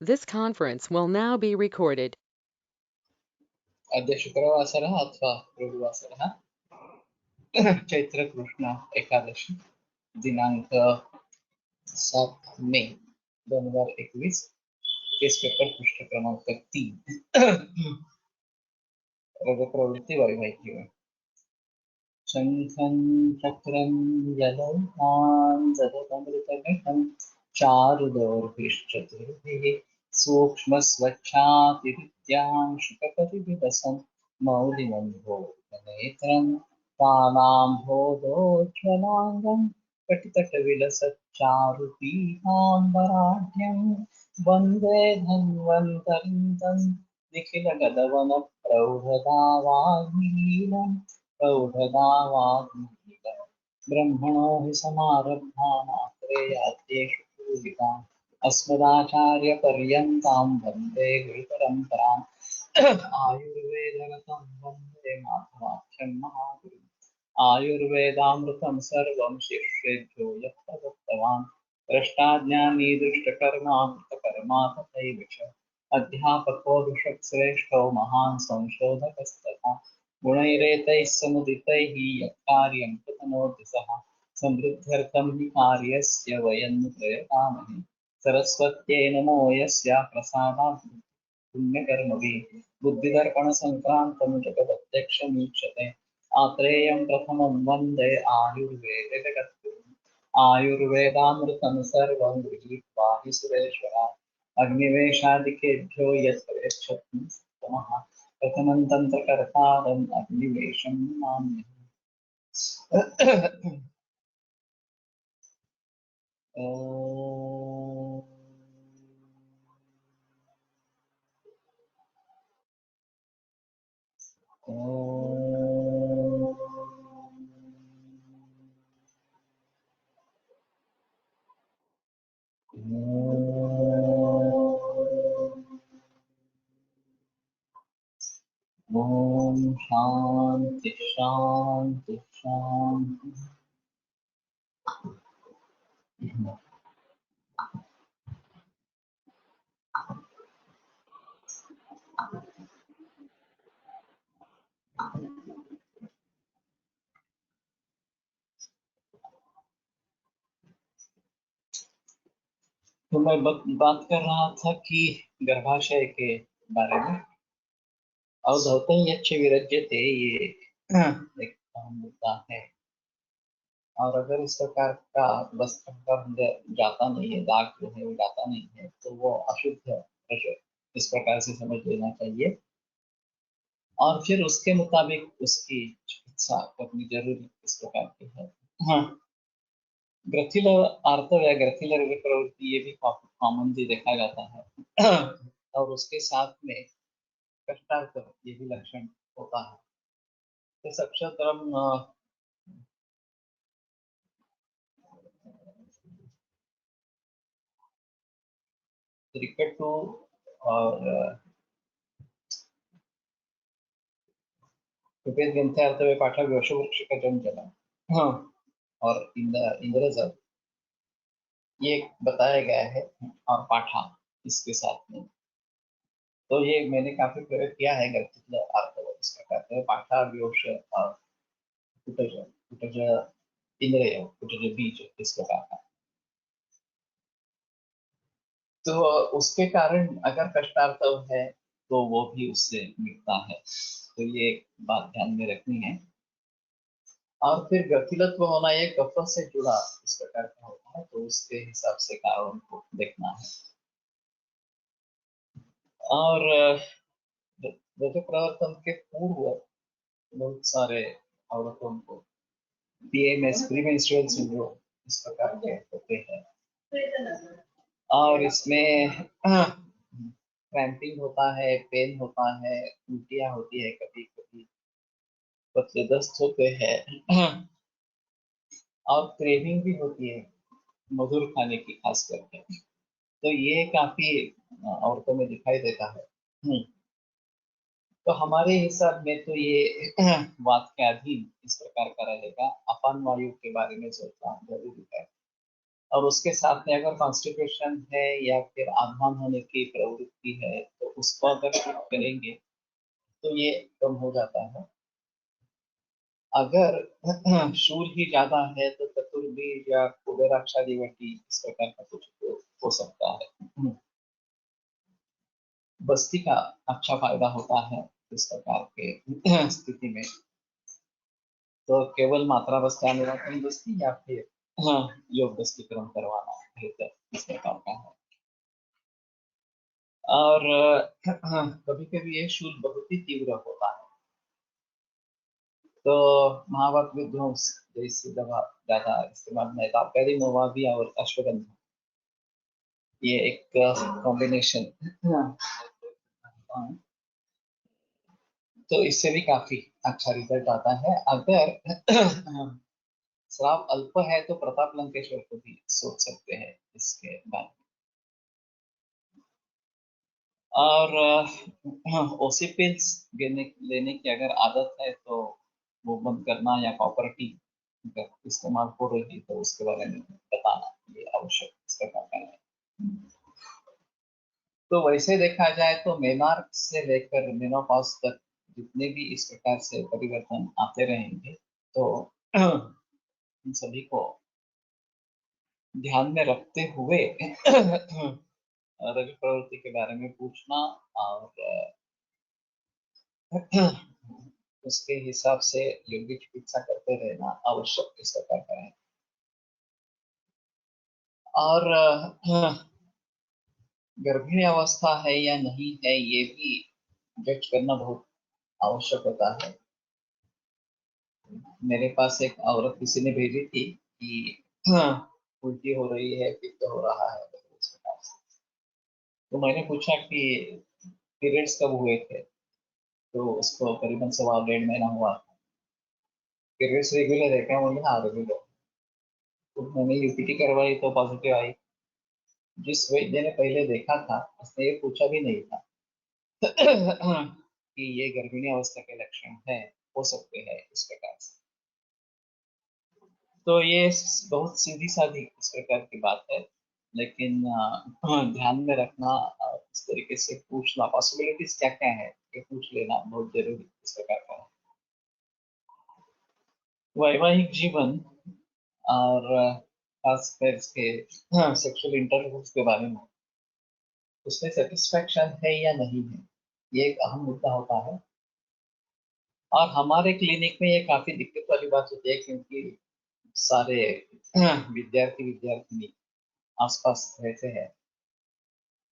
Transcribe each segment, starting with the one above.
This conference will now be recorded. अद्य शुक्रवासरः अथवा गुरुवासरः चैत्रकृष्ण एकादशी दिनांक 7 मे 2021 केस पेपर पृष्ठ क्रमांक 3 प्रवृत्ति वैवाहिकी में शंखं चक्रं यलौकान् ददतमृतघटं चारुदौर्भिश्चतुर्भिः सूक्ष्मस्वच्छातिरित्यां शुकपतिविलसन् मौलिनं भोगनेत्रं कालाम्भोदोज्ज्वलाङ्गं कटितटविलसच्चारुपीताम्बराढ्यं वन्दे धन्वन्तरिं तं निखिलगदवनप्रौढदावाग्निलीलम् प्रौढदावाग्निलीलम् ब्रह्मणो हि समारब्धानात्रेयाद्येषु पूजिताम् अस्मदाचार्यपर्यन्तां वन्दे गुरुपरम्पराम् आयुर्वेदगतं वन्दे माधवाख्यं महागुरुम् आयुर्वेदामृतं सर्वं शिष्येभ्यो यः प्रदत्तवान् द्रष्टाज्ञानी दृष्टकर्मामृतकर्मा तथैव च अध्यापको विषक्श्रेष्ठो महान् संशोधकस्तथा गुणैरेतैः समुदितैः यत् कार्यं कृतनोति सः समृद्ध्यर्थं हि कार्यस्य वयं प्रयतामहे सरस्वत्यै नमो यस्या प्रसादात् पुण्यकर्मभिः बुद्धिदर्पणसङ्क्रान्तं जगदप्रत्यक्षमीक्षते आत्रेयं प्रथमं वन्दे आयुर्वेदे जगद्गुरुम् आयुर्वेदामृतं सर्वं गृहीत्वा हि सुरेश्वरात् अग्निवेशादिकेभ्यो यत् प्रयच्छति तमः प्रथमं तन्त्रकर्तारम् अग्निवेशं नमाम्यहम्। ओम शांति शांति शांति। तो मैं बात कर रहा था कि गर्भाशय के बारे में अवधौतं यच्च विरज्यते, ये एक मुद्दा है। और अगर इस प्रकार का वस्त्र का अंदर जाता नहीं है, दाग जो है वो जाता नहीं है, तो वो अशुद्ध प्रश्न इस प्रकार से समझ लेना चाहिए और फिर उसके मुताबिक उसकी चिकित्सा करनी जरूरी इस प्रकार की है। हाँ, ग्रथिलर आर्तव या ग्रथिलर प्रवृत्ति ये भी काफी कॉमनली देखा जाता है और उसके साथ में कष्टार्थ ये भी लक्षण होता है। तो सक्षत्रम त्रिकटु और कृपेद ग्रंथार्थ पाठक वृक्ष का जन्म चला। हाँ, और इंद्रजल ये बताया गया है और पाठा इसके साथ में। तो ये मैंने काफी प्रयोग किया है ग्रथिल आर्तव इसका कहते हैं पाठा व्योश और कुटज कुटज इंद्रिय कुटज बीज इस प्रकार का। तो उसके कारण अगर कष्टार्तव है तो वो भी उससे मिटता है। तो ये बात ध्यान में रखनी है। और फिर ग्रथिलत्व होना ये कफ से जुड़ा इस प्रकार का होता है, तो उसके हिसाब से कारण को देखना है। और ऋतु प्रवर्तन के पूर्व बहुत सारे औरतों को पीएमएस प्रीमेंस्ट्रुअल सिंड्रोम इस प्रकार के होते हैं और इसमें क्रैम्पिंग होता है, पेन होता है, उल्टियाँ होती है, कभी कभी पतले दस्त होते हैं और क्रेविंग भी होती है मधुर खाने की खास करके। तो ये काफी औरतों में दिखाई देता है। तो हमारे हिसाब में तो ये वात के अधीन इस प्रकार का रहेगा। अपान वायु के बारे में सोचना जरूरी है। और उसके साथ में अगर कॉन्स्टिपेशन है या फिर आह्वान होने की प्रवृत्ति है तो उसको अगर ठीक करेंगे तो ये कम हो जाता है। अगर शूल ही ज्यादा है तो चतुर्बीज या कुबेराक्षादिवटी इस प्रकार का कुछ हो सकता है। बस्ती का अच्छा फायदा होता है इस प्रकार के स्थिति में। तो केवल मात्रा बस्ती अनुवाकन बस्ती या फिर योग बस्ती क्रम करवाना बेहतर इस प्रकार का है। और कभी कभी ये शूल बहुत ही तीव्र होता है तो महाभारत विध्वंस जैसी दवा ज्यादा इस्तेमाल में तापकारी मोवाबिया और अश्वगंधा ये एक कॉम्बिनेशन तो इससे भी काफी अच्छा रिजल्ट आता है। अगर श्राव अल्प है तो प्रताप लंकेश्वर को भी सोच सकते हैं इसके बारे में। और ओसिपिल्स लेने की अगर आदत है तो वो बंद करना या कॉपर टी अगर इस्तेमाल हो रही है तो उसके बारे में बताना ये आवश्यक इस प्रकार का है। तो वैसे देखा जाए तो मेनार्क से लेकर मेनोपॉज तक जितने भी इस प्रकार से परिवर्तन आते रहेंगे तो इन सभी को ध्यान में रखते हुए रवि प्रवृत्ति के बारे में पूछना और उसके हिसाब से योग्य चिकित्सा करते रहना आवश्यक इस प्रकार का है। और गर्भिणी अवस्था है या नहीं है ये भी जज करना बहुत आवश्यक होता है। मेरे पास एक औरत किसी ने भेजी थी कि उल्टी हो रही है, पित्त हो रहा है इस प्रकार से। तो मैंने पूछा कि पीरियड्स कब हुए थे तो उसको करीबन 1.5 महीना हुआ। पीरियड्स रेगुलर है क्या? बोले हाँ रेगुलर। तो मैंने यूपीटी करवाई तो पॉजिटिव आई। जिस वैद्य ने पहले देखा था उसने ये पूछा भी नहीं था कि ये गर्भिणी अवस्था के लक्षण है हो सकते हैं इस प्रकार से। तो ये बहुत सीधी सादी इस प्रकार की बात है लेकिन ध्यान में रखना इस तरीके से पूछना पॉसिबिलिटीज क्या क्या है ये पूछ लेना बहुत जरूरी इस प्रकार का है। वैवाहिक जीवन और खासकर इसके सेक्सुअल इंटरकोर्स के बारे में उसमें सेटिस्फेक्शन है या नहीं है ये एक अहम मुद्दा होता है। और हमारे क्लिनिक में ये काफी दिक्कत वाली बात होती है क्योंकि सारे विद्यार्थी आसपास रहते हैं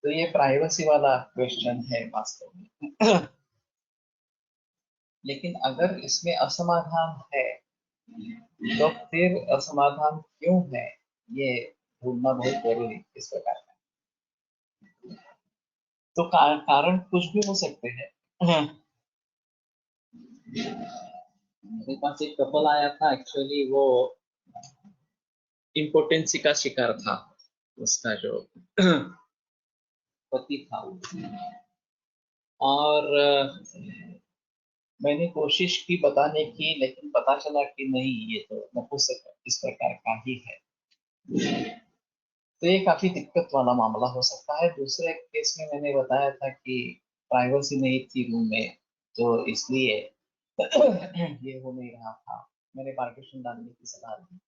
तो ये प्राइवेसी वाला क्वेश्चन है वास्तव में। लेकिन अगर इसमें असमाधान है तो फिर असमाधान क्यों है ये ढूंढना बहुत जरूरी इस प्रकार का। तो कारण कुछ भी हो सकते हैं। मेरे पास एक कपल आया था एक्चुअली वो इम्पोर्टेंसी का शिकार था। उसका जो पति था वो। और मैंने कोशिश की बताने की लेकिन पता चला कि नहीं ये तो नपुंसक इस प्रकार का ही है। तो ये काफी दिक्कत वाला मामला हो सकता है। दूसरे केस में मैंने बताया था कि प्राइवेसी नहीं थी रूम में तो इसलिए ये हो नहीं रहा था। मैंने पार्टीशन डालने की सलाह दी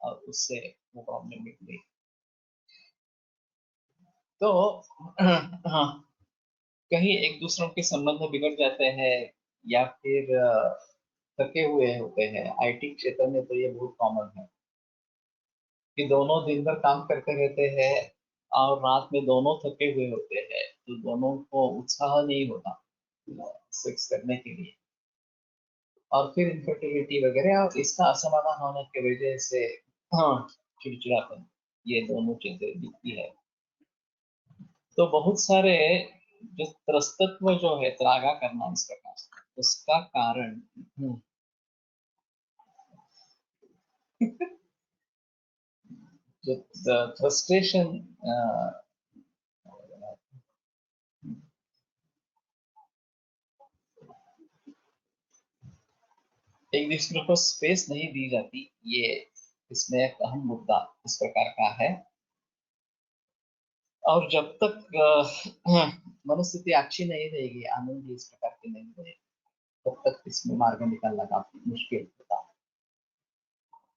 और उससे वो प्रॉब्लम निकली। तो हाँ कहीं एक दूसरों के संबंध बिगड़ जाते हैं या फिर थके हुए होते हैं। आईटी क्षेत्र में तो ये बहुत कॉमन है कि दोनों दिन भर काम करते रहते हैं और रात में दोनों थके हुए होते हैं तो दोनों को उत्साह नहीं होता सेक्स करने के लिए। और फिर इनफर्टिलिटी वगैरह और इसका असमाधान होने की वजह से हाँ चिड़चिड़ापन ये दोनों चीजें दिखती है। तो बहुत सारे जो त्रस्तत्व जो है त्रागा करना इस प्रकार उसका कारण जो फ्रस्ट्रेशन एक दूसरे को स्पेस नहीं दी जाती ये इसमें एक अहम मुद्दा इस प्रकार का है। और जब तक मनस्थिति अच्छी नहीं रहेगी, आनंद इस प्रकार की नहीं रहेगी, तब तक इसमें मार्ग निकालना काफी मुश्किल होता है।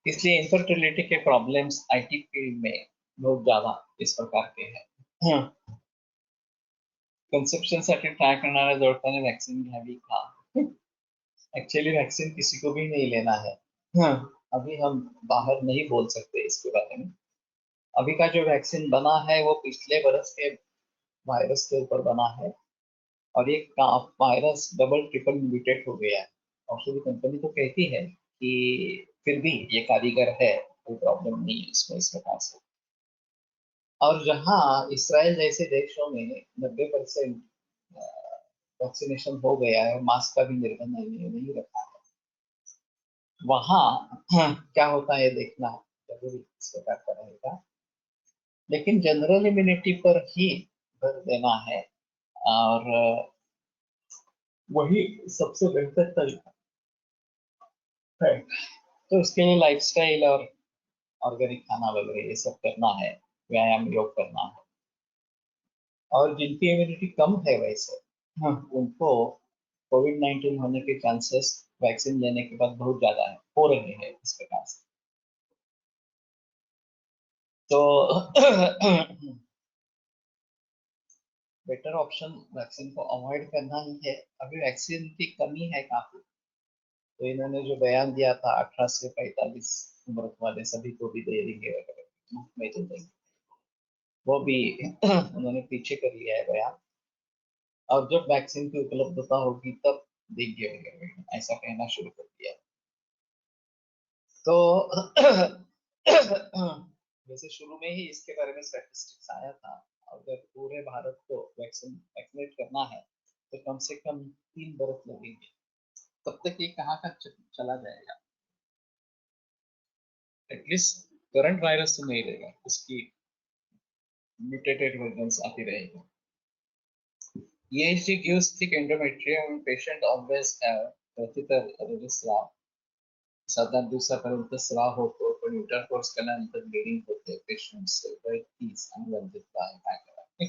इसलिए इनफर्टिलिटी के प्रॉब्लम्स आईटी फील्ड में बहुत ज्यादा इस प्रकार के हैं। कन्सेप्शनसाठी ट्राय करणाऱ्या जोडप्याने वैक्सीन घ्यावी का? एक्चुअली वैक्सीन किसी को भी नहीं लेना है। अभी हम बाहर नहीं बोल सकते इसके बारे में। अभी का जो वैक्सीन बना है वो पिछले बरस के वायरस के ऊपर बना है, और ये वायरस डबल ट्रिपल म्यूटेट हो गया है। औषधि कंपनी तो कहती है कि फिर भी ये कारीगर है, कोई प्रॉब्लम नहीं है इसमें इस प्रकार से। और जहाँ इसराइल जैसे देशों में 90% वैक्सीनेशन हो गया है, मास्क का भी निर्बंध नहीं रखा है, वहाँ क्या होता है देखना जरूरी इस प्रकार का रहेगा। लेकिन जनरल इम्यूनिटी पर ही भर देना है, और वही सबसे बेहतर तरीका है। तो उसके लिए लाइफस्टाइल और ऑर्गेनिक खाना वगैरह ये सब करना है, व्यायाम योग करना है। और जिनकी इम्यूनिटी कम है वैसे, उनको कोविड-19 होने के चांसेस वैक्सीन लेने के बाद बहुत ज्यादा है, हो रहे हैं इस प्रकार से। तो बेटर ऑप्शन वैक्सीन को अवॉइड करना ही है। अभी वैक्सीन की कमी है काफी, तो इन्होंने जो बयान दिया था 18 से 45 उम्र वाले सभी को भी दे देंगे वगैरह, मुफ्त में दे देंगे, वो भी उन्होंने पीछे कर लिया है बयान। और जब वैक्सीन की उपलब्धता होगी तब देंगे वगैरह, ऐसा कहना शुरू कर दिया। तो वैसे शुरू में ही इसके बारे में स्टैटिस्टिक्स आया था, अगर पूरे भारत को वैक्सीनेट करना है तो कम से कम 3 बरस लगेंगे। तब तक ये कहाँ का चला जाएगा? एटलीस्ट करंट वायरस तो नहीं रहेगा, उसकी म्यूटेटेड वर्जन्स आती रहेगी। EHG gives thick endometrium and patient always have रक्तस्राव, साधारण दिवसापर्यंत स्राव होतो, पण इंटरकोर्स केल्यानंतर ब्लिडिंग होते पेशंट्स, वय 30 आणि वंध्यत्व आहे, काय करावे?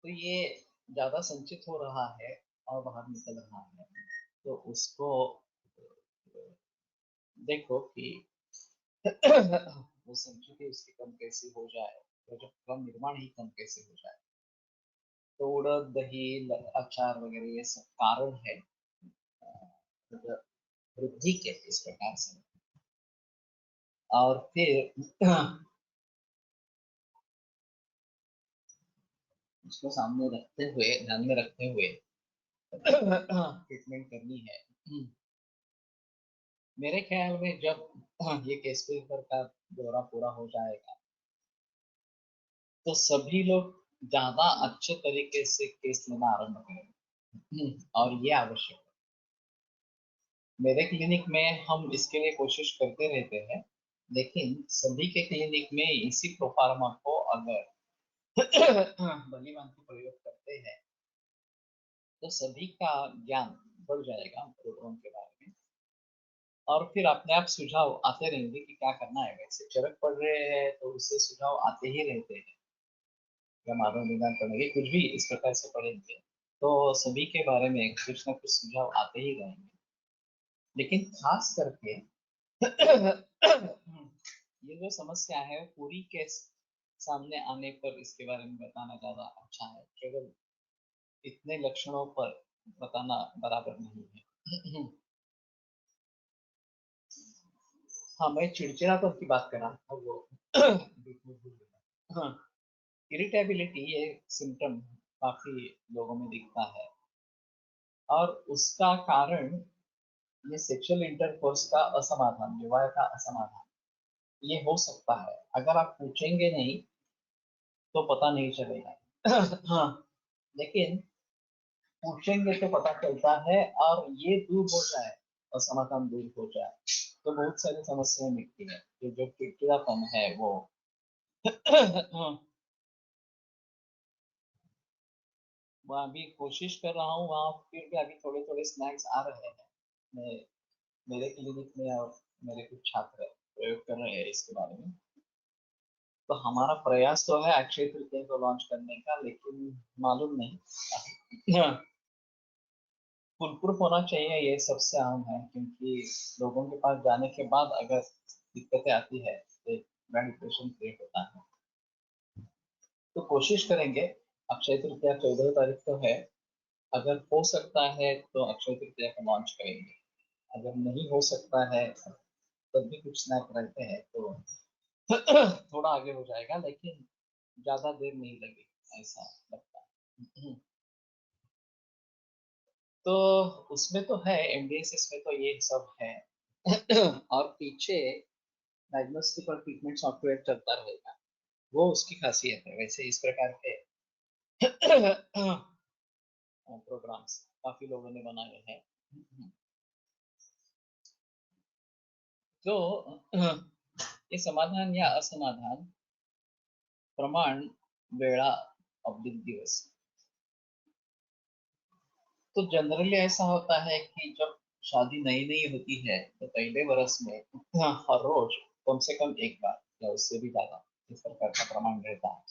तो ये ज्यादा संचित हो रहा है और बाहर निकल रहा है, तो उसको देखो कि वो संचित उसकी कम कैसे हो जाए, तो जब कम निर्माण ही कम कैसे हो जाए। तो उड़द दही अचार वगैरह ये सब कारण है मतलब वृद्धि के इस प्रकार से। और फिर उसको सामने रखते हुए, ध्यान में रखते हुए ट्रीटमेंट करनी है। मेरे ख्याल में जब ये केस पेपर का दौरा पूरा हो जाएगा तो सभी लोग ज्यादा अच्छे तरीके से केस लेना आरंभ करेंगे, और ये आवश्यक है। मेरे क्लिनिक में हम इसके लिए कोशिश करते रहते हैं, लेकिन सभी के क्लिनिक में इसी प्रोफार्मा को अगर भली भांति प्रयोग करते हैं तो सभी का ज्ञान बढ़ जाएगा प्रोग्राम के बारे में, और फिर अपने आप सुझाव आते रहेंगे कि क्या करना है। वैसे चरक पड़ रहे हैं तो उससे सुझाव आते ही रहते हैं, या मानव निदान पढ़ेंगे कुछ भी इस प्रकार से पढ़ेंगे तो सभी के बारे में कुछ ना कुछ सुझाव आते ही रहेंगे। लेकिन खास करके ये जो समस्या है पूरी केस सामने आने पर इसके बारे में बताना ज्यादा अच्छा है, केवल इतने लक्षणों पर बताना बराबर नहीं है। हाँ, मैं चिड़चिड़ापन की बात कर रहा था, वो बीच में भूल गया। हाँ, इरिटेबिलिटी ये सिम्टम काफी लोगों में दिखता है, और उसका कारण ये सेक्सुअल इंटरकोर्स का असमाधान, विवाह का असमाधान ये हो सकता है। अगर आप पूछेंगे नहीं तो पता नहीं चलेगा। हाँ, लेकिन पूछेंगे तो पता चलता है, और ये दूर हो जाए, असमाधान दूर हो जाए, तो बहुत सारी समस्याएं मिटती है। ये जो चिड़चिड़ापन है वो वहाँ भी कोशिश कर रहा हूँ, वहाँ फिर भी अभी थोड़े थोड़े स्नैक्स आ रहे हैं। मैं मेरे क्लिनिक में और मेरे कुछ छात्र प्रयोग कर रहे हैं इसके बारे में। तो हमारा प्रयास तो है अक्षय तृतीया को लॉन्च करने का, लेकिन मालूम नहीं। हाँ, फुल प्रूफ होना चाहिए, ये सबसे अहम है, क्योंकि लोगों के पास जाने के बाद अगर दिक्कतें आती है तो एक बड़ा डिप्रेशन क्रिएट होता है। तो कोशिश करेंगे। अक्षय तृतीया 14 तारीख को है। अगर हो सकता है तो अक्षय तृतीया को लॉन्च करेंगे। अगर नहीं हो सकता है तब भी कुछ स्नैक रहते हैं तो थोड़ा आगे हो जाएगा, लेकिन ज्यादा देर नहीं लगेगी ऐसा लगता है। तो उसमें तो है, एमडीएसएस में तो ये सब है। और पीछे डायग्नोस्टिक और ट्रीटमेंट सॉफ्टवेयर चलता रहेगा, वो उसकी खासियत है। वैसे इस प्रकार के प्रोग्राम्स काफी लोगों ने बनाए हैं। तो ये समाधान या असमाधान, प्रमाण, वेळा, अवधिक दिवस। तो जनरली ऐसा होता है कि जब शादी नई नई होती है तो पहले बरस में हर रोज कम से कम एक बार या उससे भी ज्यादा इस प्रकार का प्रमाण रहता है।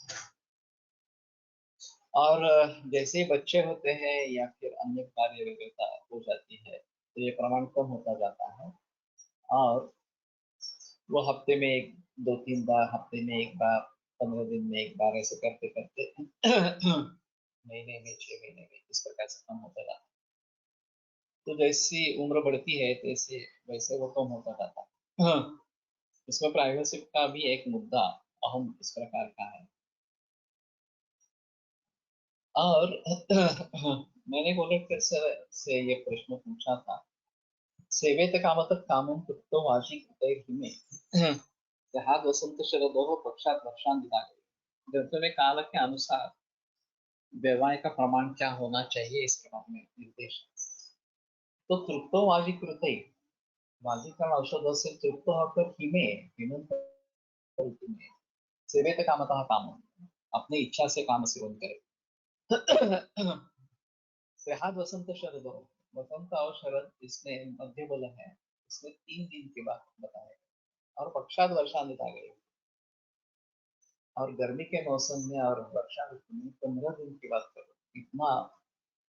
और जैसे ही बच्चे होते हैं या फिर अन्य कार्य वगैरह हो जाती है तो ये प्रमाण कम होता जाता है। और वो हफ्ते में एक, 2-3 बार, हफ्ते में एक बार, 15 दिन में एक बार, ऐसे करते करते महीने में, 6 महीने में इस प्रकार से कम होता जाता है। तो जैसी उम्र बढ़ती है तैसे वैसे वो कम होता जाता है। हाँ, इसमें प्राइवेसी का भी एक मुद्दा अहम इस प्रकार का है। और मैंने गोलेटकर से ये प्रश्न पूछा था, सेवेत कामतः कामं कृत्वा वाचिकतैर्हिमे जहाद वसंत शरदोः पक्षात वर्षांत दिनांक। ग्रंथ में काल के अनुसार वैवाहिक का प्रमाण क्या होना चाहिए इसके बारे में निर्देश है। तो तृप्तो वाजिकृतै, वाजिकरण औषध से तृप्त होकर हिमे, हिमंत ऋतु में सेवेत कामतः कामं, अपनी इच्छा से काम सेवन करे। त्रिहाद वसंत शरद हो, वसंत और शरद इसमें मध्य बल है, इसमें 3 दिन के बाद बताया। और पक्षात वर्षा आ गई। और गर्मी के मौसम में और वर्षा ऋतु में 15 दिन की बात करो, इतना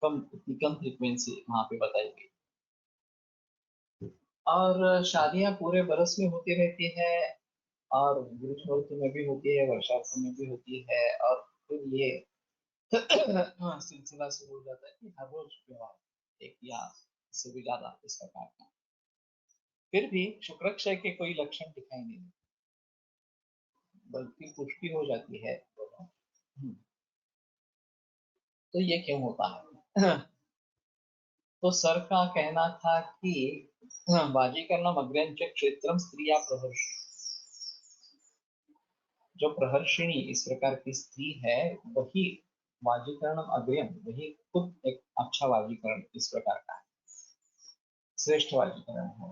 कम, इतनी कम फ्रीक्वेंसी वहां पे बताई गई। और शादियां पूरे बरस में होती रहती है, और ग्रीष्म ऋतु में भी होती है, वर्षा ऋतु में भी होती है। और फिर ये हाँ, सिलसिला शुरू हो जाता है कि हर रोज विवाह एक या इससे भी ज्यादा इस प्रकार का। फिर भी शुक्रक्षय के कोई लक्षण दिखाई नहीं देते, बल्कि पुष्टि हो जाती है दोनों। तो ये क्यों होता है? तो सर का कहना था कि वाजीकरणम अग्रंच क्षेत्रम स्त्रिया प्रहर्षि, जो प्रहर्षिणी इस प्रकार की स्त्री है वही वाजीकरणम अग्रम, वही खुद एक अच्छा वाजीकरण इस प्रकार का है, श्रेष्ठ वाजीकरण है।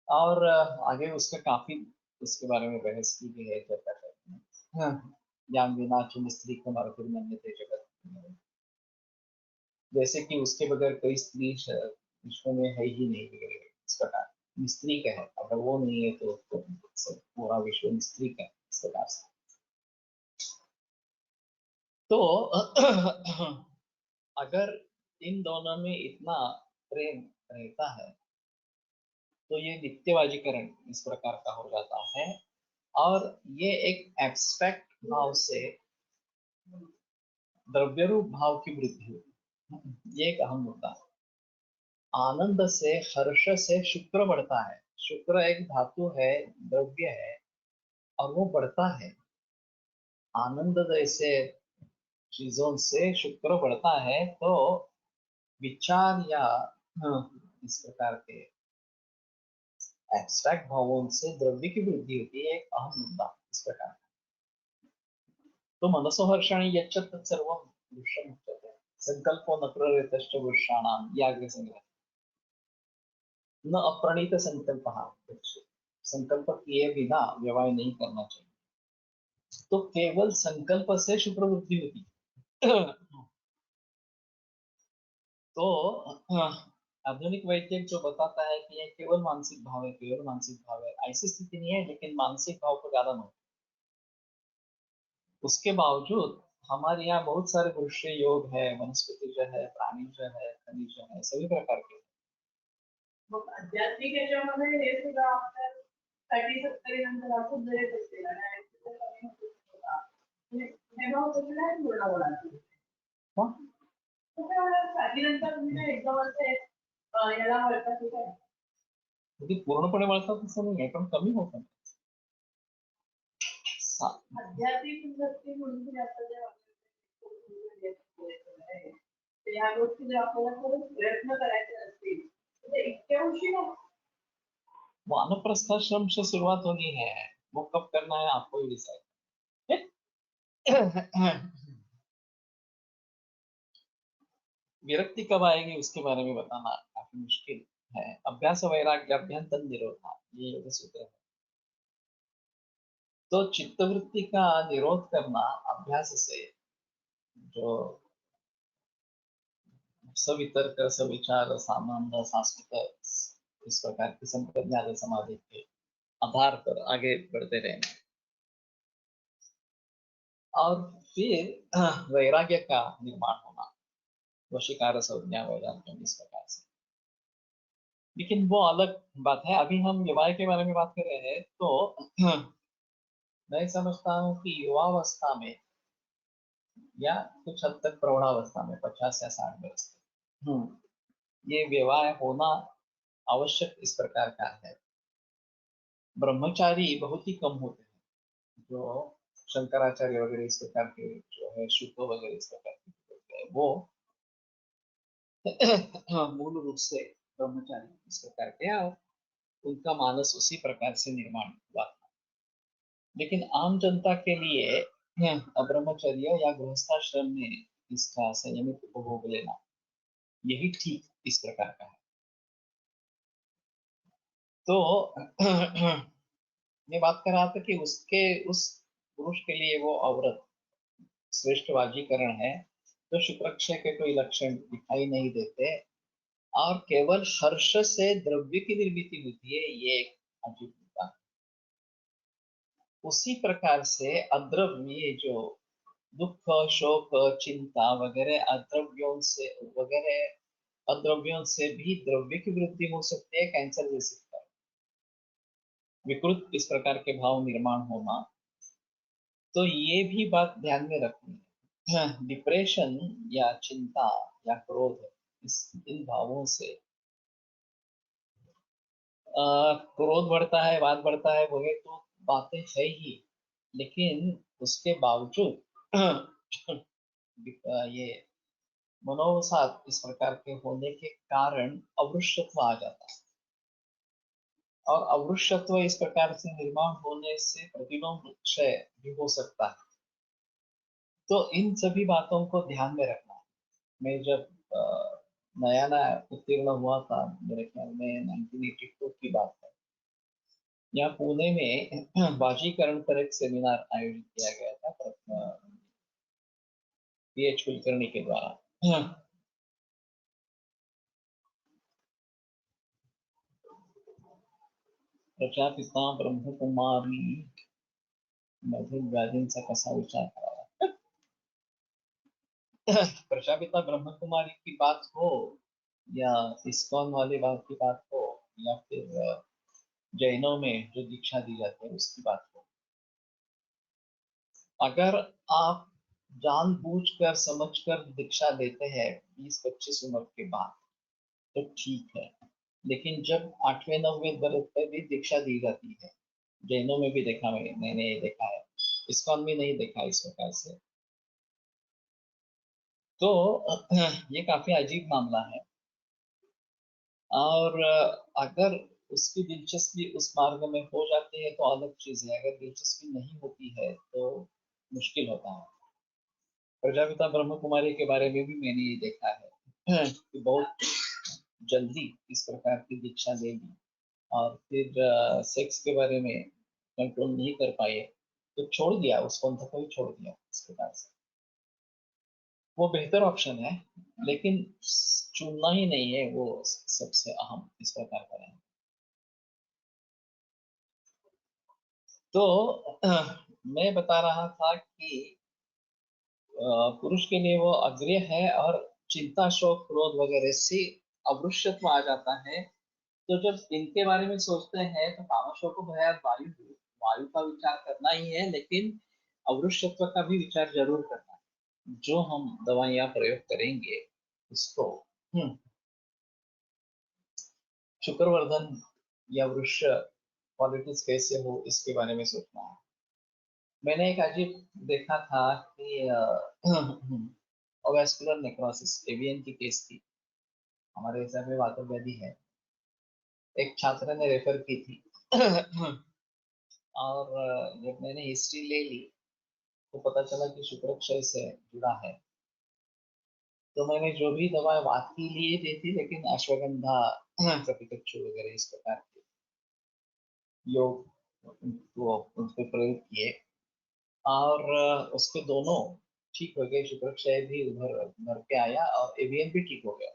और आगे उसका काफी उसके बारे में बहस की गई है, चर्चा करते हैं। ज्ञान बिना चुन स्त्री को मरकुर मन्यते जगत में। जैसे कि उसके बगैर कोई स्त्री विश्व में है ही नहीं वगैरह इस प्रकार। स्त्री का है, अगर वो नहीं है तो पूरा विश्व स्त्री का है, इस प्रकार से। तो अगर इन दोनों में इतना प्रेम रहता है तो ये नित्यवाजीकरण इस प्रकार का हो जाता है। और ये एक एब्स्ट्रैक्ट भाव से द्रव्यरूप भाव की वृद्धि होती, ये एक अहम मुद्दा है। आनंद से, हर्ष से शुक्र बढ़ता है। शुक्र एक धातु है, द्रव्य है, और वो बढ़ता है। आनंद जैसे चीजों से शुक्र बढ़ता है तो विचार या इस प्रकार के एब्स्ट्रैक्ट भावों से द्रव्य की वृद्धि होती है, एक अहम मुद्दा इस प्रकार का। तो मनसो हर्षाणी यच्च तत्सर्वं वृक्षम् उच्यते, संकल्पो न प्रवृत्तश्च वृषाणाम, ये आगे संग्रह। न अप्रणीत संकल्प, संकल्प किए बिना व्यवहार नहीं करना चाहिए। तो केवल संकल्प से शुक्र वृद्धि होती है। तो आधुनिक वैज्ञानिक जो बताता है कि ये केवल मानसिक भाव है, केवल मानसिक भाव है, ऐसी स्थिति नहीं है, लेकिन मानसिक भाव को ज्यादा महत्व। उसके बावजूद हमारे यहाँ बहुत सारे दृश्य योग है, वनस्पति जो है, प्राणी जो है, खनिज जो है, सभी प्रकार के। मग आध्यात्मिक याच्यामध्ये हे सुद्धा आपल्या 60-70 नंतर आपण जरी बसलेला नाही तर कमी होता हे भाव तुम्ही नाही पूर्ण होणार नंतर तुम्ही एकदम असे याला वळता की काय पूर्णपणे वळतात असं नाही आहे, पण कमी होतं. आध्यात्मिक वृत्ती म्हणून तुम्ही आता जे या गोष्टी जर आपल्याला खरंच प्रयत्न करायचे असतील तर इतक्या उशीर वानप्रस्थाश्रम से शुरुआत होनी है, वो कब करना है आपको ही डिसाइड। विरक्ति कब आएगी उसके बारे में बताना काफी मुश्किल है। अभ्यास वैराग्य अभ्यंतन निरोधा, ये योग सूत्र है। तो चित्तवृत्ति का निरोध करना अभ्यास से, जो सवितर्क सविचार सामान्य सांस्कृत इस प्रकार की संप्रज्ञात समाधि के आधार पर आगे बढ़ते रहना, और फिर वैराग्य का निर्माण होना, वशीकार संज्ञा वैराग्य इस प्रकार से। लेकिन वो अलग बात है। अभी हम विवाह के बारे में बात कर रहे हैं, तो मैं समझता हूँ कि युवावस्था में या कुछ हद तक प्रौढ़ावस्था में 50 या 60 वर्ष ये विवाह होना आवश्यक इस प्रकार का है। ब्रह्मचारी बहुत ही कम होते हैं, जो शंकराचार्य वगैरह इस प्रकार के जो है, शुद्ध वगैरह इस प्रकार के होते हैं, वो मूल रूप से ब्रह्मचारी इस प्रकार के, और उनका मानस उसी प्रकार से निर्माण हुआ था। लेकिन आम जनता के लिए ब्रह्मचर्य या गृहस्थाश्रम में इसका संयमित उपभोग लेना यही ठीक इस प्रकार का है। तो मैं बात कर रहा था कि उस पुरुष के लिए वो औरत श्रेष्ठ वाजीकरण है, तो शुक्रक्ष के कोई लक्षण दिखाई नहीं देते, और केवल हर्ष से द्रव्य की निर्मिति होती है, ये एक अजीब मुद्दा। उसी प्रकार से अद्रव्य जो दुख, शोक, चिंता वगैरह अद्रव्यों से भी द्रव्य की वृद्धि हो सकती है, कैंसर जैसे विकृत इस प्रकार के भाव निर्माण होना। तो ये भी बात ध्यान में रखनी है। डिप्रेशन या चिंता या क्रोध, इन भावों से क्रोध बढ़ता है, वाद बढ़ता है, वो तो बातें है ही, लेकिन उसके बावजूद ये मनोवसाद इस प्रकार के होने के कारण अवृषत्व आ जाता है, और अवृषत्व इस प्रकार से निर्माण होने से प्रतिलोम क्षय भी हो सकता है। तो इन सभी बातों को ध्यान में रखना है। मैं जब नया नया उत्तीर्ण हुआ था, मेरे ख्याल में 1982 की बात है, यहाँ पुणे में बाजीकरण पर एक सेमिनार आयोजित किया गया था PH कुलकर्णी के द्वारा। प्रजापिता ब्रह्मकुमारी मधुर व्याधींचा कसा विचार करावा। प्रजापिता ब्रह्मकुमारी की बात हो, या इस्कॉन वाली बात की बात हो, या फिर जैनों में जो दीक्षा दी जाती है उसकी बात हो, अगर आप जानबूझकर समझकर दीक्षा देते हैं 20-25 उम्र के बाद तो ठीक है, लेकिन जब 8वें-9वें वर्ष पर भी दीक्षा दी जाती है, जैनों में भी देखा, मैंने ये देखा है, इस्कॉन में नहीं देखा इस प्रकार से, तो ये काफी अजीब मामला है। और अगर उसकी दिलचस्पी उस मार्ग में हो जाती है तो अलग चीज है, अगर दिलचस्पी नहीं होती है तो मुश्किल होता है। प्रजापिता ब्रह्म कुमारी के बारे में भी मैंने ये देखा है कि बहुत जल्दी इस प्रकार की दीक्षा दे दी, और फिर सेक्स के बारे में कंट्रोल नहीं कर पाए तो छोड़ दिया, उस पंथ को ही छोड़ दिया इस प्रकार से। वो बेहतर ऑप्शन है, लेकिन चुनना ही नहीं है, वो सबसे अहम इस प्रकार का है। तो मैं बता रहा था कि पुरुष के लिए वो अग्र्य है, और चिंता, शोक, क्रोध वगैरह से अवृषत्व आ जाता है। तो जब इनके बारे में सोचते हैं तो कामशोक भयात वायु, वायु का विचार करना ही है, लेकिन अवृषत्व का भी विचार जरूर करना है। जो हम दवाइयां प्रयोग करेंगे उसको शुक्रवर्धन या वृक्ष क्वालिटीज कैसे हो, इसके बारे में सोचना है। मैंने एक अजीब देखा था कि ओवैस्कुलर नेक्रोसिस, एवियन की केस थी। हमारे हिसाब में वातव व्याधि है। एक छात्र ने रेफर की थी और जब मैंने हिस्ट्री ले ली तो पता चला कि शुक्राक्षय से जुड़ा है। तो मैंने जो भी दवा वाती लिए दी थी, लेकिन अश्वगंधा कपिकच्चू वगैरह इस प्रकार के योग वो उस पर प्रयोग किए, और उसके दोनों ठीक हो गए। शुक्राक्षय भी उधर उभर के आया और एवियन भी ठीक हो गया।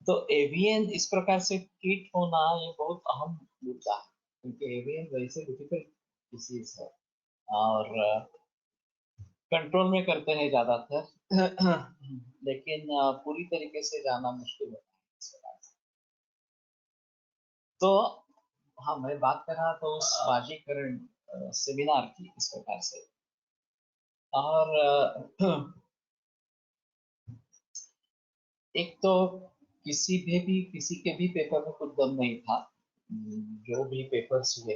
तो एवियन इस प्रकार से कीट होना ये बहुत अहम मुद्दा है, क्योंकि एवियन वैसे डिफिकल्ट डिसीज है और कंट्रोल में करते हैं ज्यादातर लेकिन पूरी तरीके से जाना मुश्किल होता है इस प्रकार से। तो हाँ, मैं बात कर रहा था उस बाजीकरण सेमिनार की इस प्रकार से। और एक तो किसी के भी पेपर में कुछ दम नहीं था। जो भी पेपर्स हुए,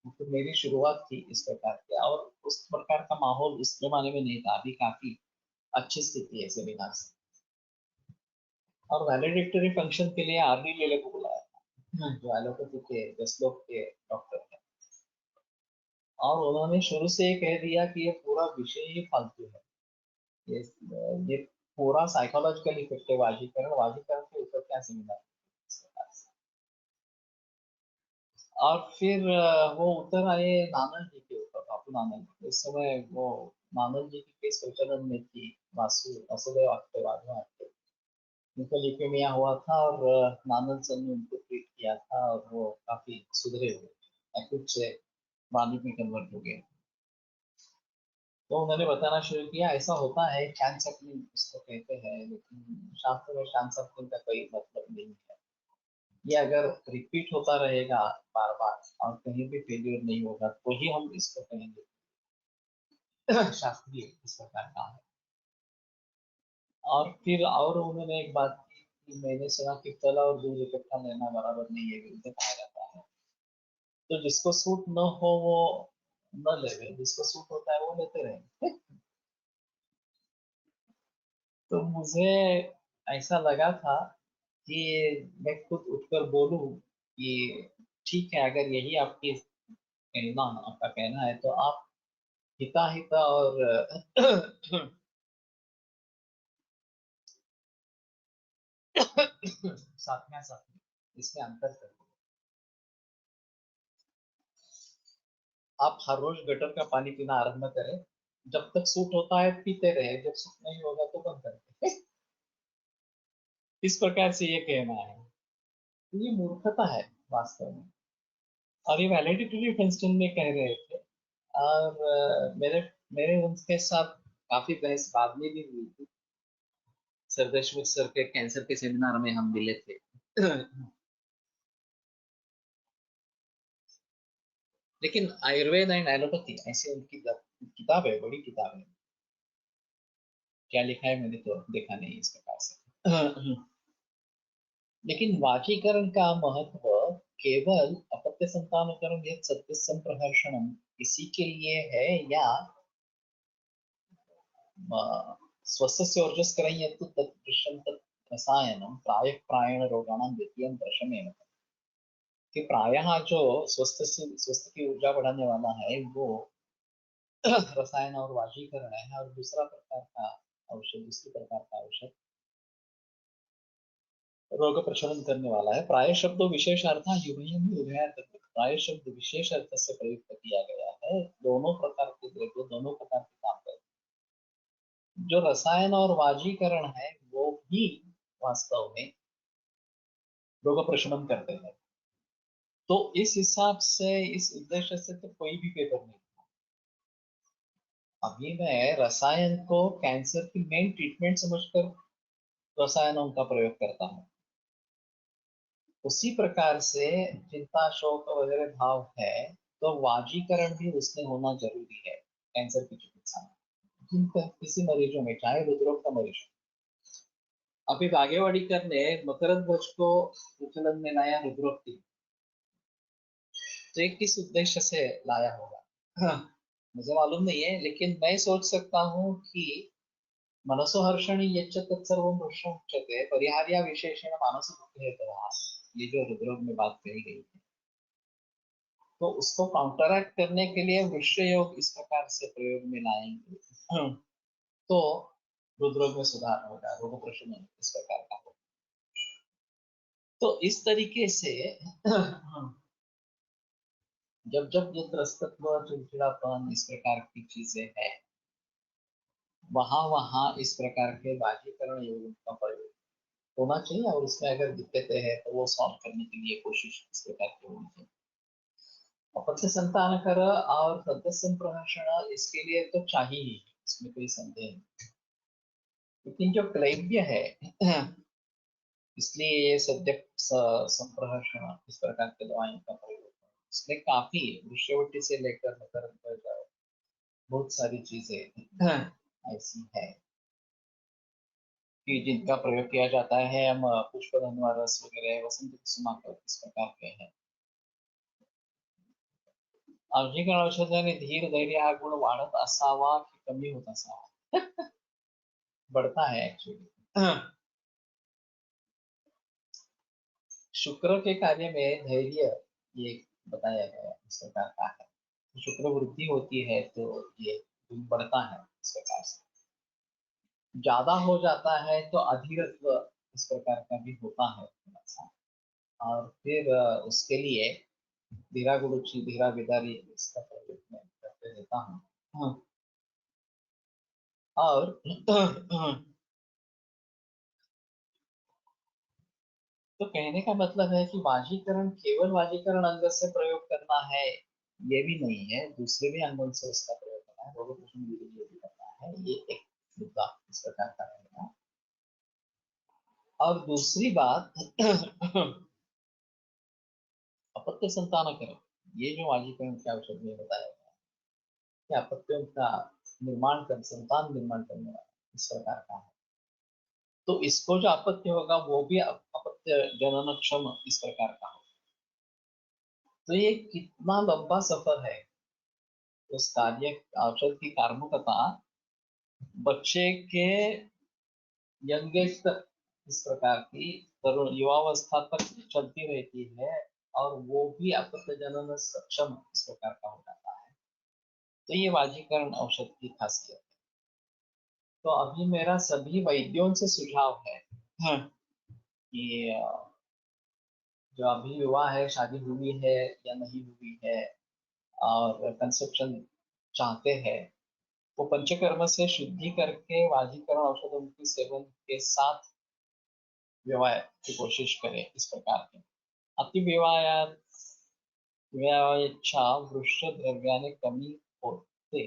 तो मेरी शुरुआत थी इस प्रकार की, और उस प्रकार का माहौल उस जमाने में नहीं था। अभी काफी अच्छी स्थिति है सेमिनार से। और वैलिडिक्टरी फंक्शन के लिए आरडी लेले को बुलाया था, जो एलोपैथी के जसलोक के डॉक्टर हैं। और उन्होंने शुरू से ये कह दिया कि ये पूरा विषय ही फालतू है। ये पूरा साइकोलॉजिकल इफेक्ट है। वाजीकरण वाजीकरण के ऊपर क्या सेमिनार। और फिर वो उतर आए नानल जी के ऊपर, बापू नानल। इस समय वो नानल जी की केस प्रचलन में थी। वासुदेव आप्टे, वाधवा आप्टे, उनको ल्यूकेमिया हुआ था, और नानल सर ने उनको ट्रीट किया था और वो काफी सुधरे हुए, एक्यूट से मानसिक में कन्वर्ट हो गए। तो उन्होंने बताना शुरू किया ऐसा होता है, कैन सक्लिंग उसको कहते हैं, लेकिन शास्त्र में कैन सक्लिंग का कोई मतलब नहीं है। ये अगर रिपीट होता रहेगा बार बार और कहीं भी फेलियर नहीं होगा तो ही हम इसको कहेंगे शास्त्रीय इस प्रकार का है। और फिर और उन्होंने एक बात की कि मैंने सुना कि फल और दूध इकट्ठा लेना बराबर नहीं है, विरुद्ध कहा जाता है। तो जिसको सूट न हो वो न लेवे, जिसको सूट होता है वो लेते रहे। तो मुझे ऐसा लगा था कि मैं खुद उठकर बोलूं कि ठीक है, अगर यही आपकी कहना आपका कहना है तो आप हिता हिता और साथम्या साथम्या इसमें अंतर करो। आप हर रोज गटर का पानी पीना आरंभ करें, जब तक सूट होता है पीते रहे, जब सूट नहीं होगा तो बंद कर दें। इस प्रकार से ये कहना है। तो ये मूर्खता है वास्तव में। और ये वैलिडिटी फंक्शन में कह रहे थे। और मेरे मेरे उनके साथ काफी बहस बाद में भी हुई थी। सर देशमुख सर के कैंसर के सेमिनार में हम मिले थे। लेकिन आयुर्वेद एंड एलोपैथी ऐसी उनकी किताब है, बड़ी किताब है। क्या लिखा है मैंने तो देखा नहीं इस प्रकार से। लेकिन वाचीकरण का महत्व केवल अपत्य संतानकरण या सत्य संप्रहर्षणम इसी के लिए है, या स्वस्य ऊर्जस्करं यत्तु तत्पुरुषं तत् रसायनं प्रायः प्रायण रोगाणां द्वितीयं दशमेन। कि प्रायः जो स्वस्थ की ऊर्जा बढ़ाने वाला है वो रसायन और वाशीकरण है, और दूसरा प्रकार का औषध, दूसरी प्रकार का औषध रोग प्रशमन करने वाला है। प्राय शब्द विशेषार्थ युगयम उभयार्थ, प्राय शब्द विशेष अर्थ से प्रयुक्त किया गया है। दोनों प्रकार के द्रव्य दोनों प्रकार के काम करते हैं। जो रसायन और वाजीकरण है वो भी वास्तव में रोग प्रशमन करते हैं। तो इस हिसाब से, इस उद्देश्य से तो कोई भी पेपर नहीं। अभी मैं रसायन को कैंसर की मेन ट्रीटमेंट समझकर रसायनों का प्रयोग करता हूँ। उसी प्रकार से चिंता, शोक वगैरह भाव है तो वाजीकरण भी उसमें होना जरूरी है कैंसर की चिकित्सा में। जिनका किसी मरीजों में, चाहे हृदरोग का मरीज हो। अभी भाग्यवाड़ीकर ने मकरंद ध्वज को प्रचलन में लाया हृदरोग की, तो ये किस उद्देश्य से लाया होगा? हाँ, मुझे मालूम नहीं है, लेकिन मैं सोच सकता हूँ कि मनसोहर्षणी यच्च तत्सर्वं हर्षं उच्यते परिहार्य विशेषेण मानसबुद्धिहेतवः, ये जो हृदरोग में बात कही गई है, तो उसको काउंटरैक्ट करने के लिए वृक्ष योग इस प्रकार से प्रयोग में लाएंगे तो हृदरोग में सुधार होगा, रोग प्रशमन इस प्रकार का होगा। तो इस तरीके से जब जब ये त्रस्तत्व, चिड़चिड़ापन, इस प्रकार की चीजें हैं, वहां वहां इस प्रकार के बाह्यकरण योग का प्रयोग होना चाहिए, और उसमें अगर दिक्कतें हैं तो वो सॉल्व करने के लिए कोशिश इस प्रकार की होनी चाहिए। अपत्य संतान कर और सद्य संप्रहर्षण इसके लिए तो चाहिए ही, इसमें कोई संदेह नहीं। लेकिन जो क्लैव्य है इसलिए ये सद्य संप्रहर्षण इस प्रकार के दवाइयों का प्रयोग इसमें काफी वृक्षवटी से लेकर मकर बहुत सारी चीजें ऐसी है कि जिनका प्रयोग किया जाता है। हम पुष्पधनवा रस वगैरह, वसंत कुसुमाकर इस प्रकार के हैं। औषधिकरण औषधाने धीर, धैर्य हा गुण वाढत असावा की कमी होत असावा? बढ़ता है एक्चुअली। शुक्र के कार्य में धैर्य ये बताया गया इस प्रकार का है। शुक्र वृद्धि होती है तो ये गुण बढ़ता है इस प्रकार से। ज्यादा हो जाता है तो अधीरत्व इस प्रकार का भी होता है थोड़ा सा। और फिर उसके लिए धीरा गुरुची, धीरा बिदारी इसका प्रयोग मैं करते रहता हूँ। और तो कहने का मतलब है कि वाजीकरण केवल वाजीकरण अंग से प्रयोग करना है ये भी नहीं है, दूसरे भी अंगों से उसका प्रयोग करना है, रोग प्रशमन भी करना है। ये एक मुद्दा इस प्रकार का रहेगा। और दूसरी बात अपत्य संतान करें, ये जो वाजीकरण के औषध में बताया गया कि अपत्यों का निर्माण कर, संतान निर्माण करने वाला इस प्रकार का है, तो इसको जो अपत्य होगा वो भी अपत्य जनन क्षम इस प्रकार का होगा। तो ये कितना लंबा सफर है। उस कार्य औषध की कार्मुकता बच्चे के यंगेस्ट तक इस प्रकार की तरुण युवावस्था तक चलती रहती है, और वो भी अपत्य जनन सक्षम इस प्रकार का हो जाता है। तो ये वाजीकरण औषध की खासियत है। तो अभी मेरा सभी वैद्यों से सुझाव है कि जो अभी युवा है, शादी हुई है या नहीं हुई है और कंसेप्शन चाहते हैं, वो पंचकर्म से शुद्धि करके वाजीकरण औषधों के सेवन के साथ विवाह की कोशिश करें इस प्रकार के। अति विवाहेच्छा वृक्ष द्रव्याने कमी होते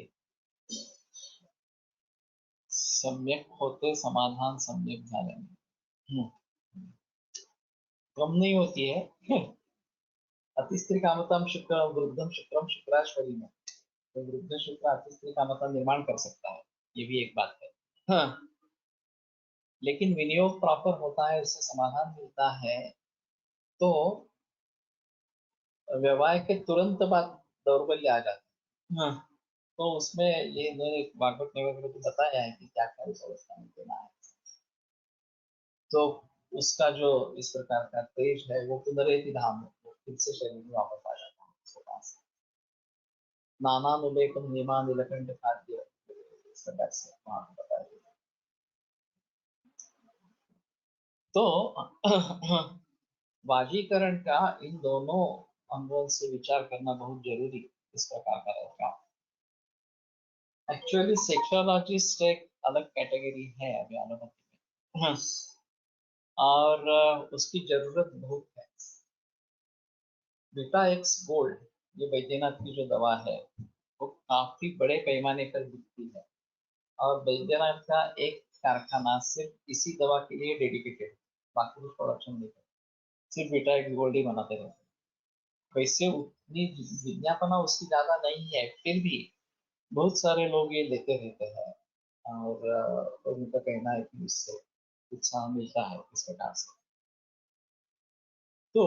सम्यक होते समाधान सम्यक झाल्याने। कम नहीं होती है। अति स्त्री कामताम शुक्र वृद्धम शुक्रम शुक्राश्वरी में, तो वृद्ध शुक्र अति स्त्री कामता निर्माण कर सकता है, ये भी एक बात है। हाँ, लेकिन विनियोग प्रॉपर होता है, उससे समाधान मिलता है, तो व्यवहार के तुरंत बाद दौर्बल्य आ जाता है। हाँ, तो उसमें ये मैंने भागवत नगर में तो बताया है कि क्या क्या उस अवस्था में देना है। तो उसका जो इस प्रकार का तेज है वो पुनरेति धाम है, वो फिर से शरीर में वापस आ जाता है उसके पास। नाना नुलेखन निमा नीलकंठ खाद्य इस प्रकार से वहां पे बताया गया। तो वाजीकरण का इन दोनों अंगों से विचार करना बहुत जरूरी इस प्रकार का रहेगा। एक्चुअली सेक्सोलॉजिस्ट एक अलग कैटेगरी है अभी एलोपैथी में। और उसकी जरूरत बहुत है। बीटा एक्स गोल्ड, ये बैद्यनाथ की जो दवा है वो काफी बड़े पैमाने पर बिकती है, और बैद्यनाथ का एक कारखाना सिर्फ इसी दवा के लिए डेडिकेटेड, बाकी कुछ प्रोडक्शन नहीं करते, सिर्फ बीटा एक्स गोल्ड ही बनाते रहते हैं। वैसे उतनी विज्ञापना उसकी ज्यादा नहीं है, फिर भी बहुत सारे लोग ये लेते रहते हैं, और उनका कहना है कि इससे उत्साह मिलता है इस प्रकार से। तो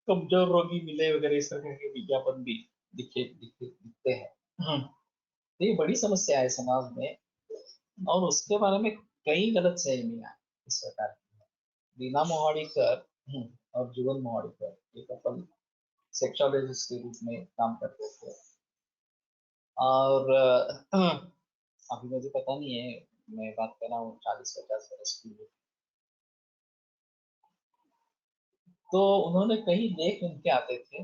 कमजोर रोगी मिले वगैरह इस तरह के विज्ञापन भी दिखते हैं। तो ये बड़ी समस्या है समाज में, और उसके बारे में कई गलत फहमियां इस प्रकार की है। दीना मोहाड़ीकर और जुगन मोहाड़ीकर, ये कपल सेक्सोलॉजिस्ट के रूप में काम करते थे, और अभी मुझे पता नहीं है, मैं बात कर रहा हूँ 40-50 वर्ष की। तो उन्होंने कई लेख उनके आते थे,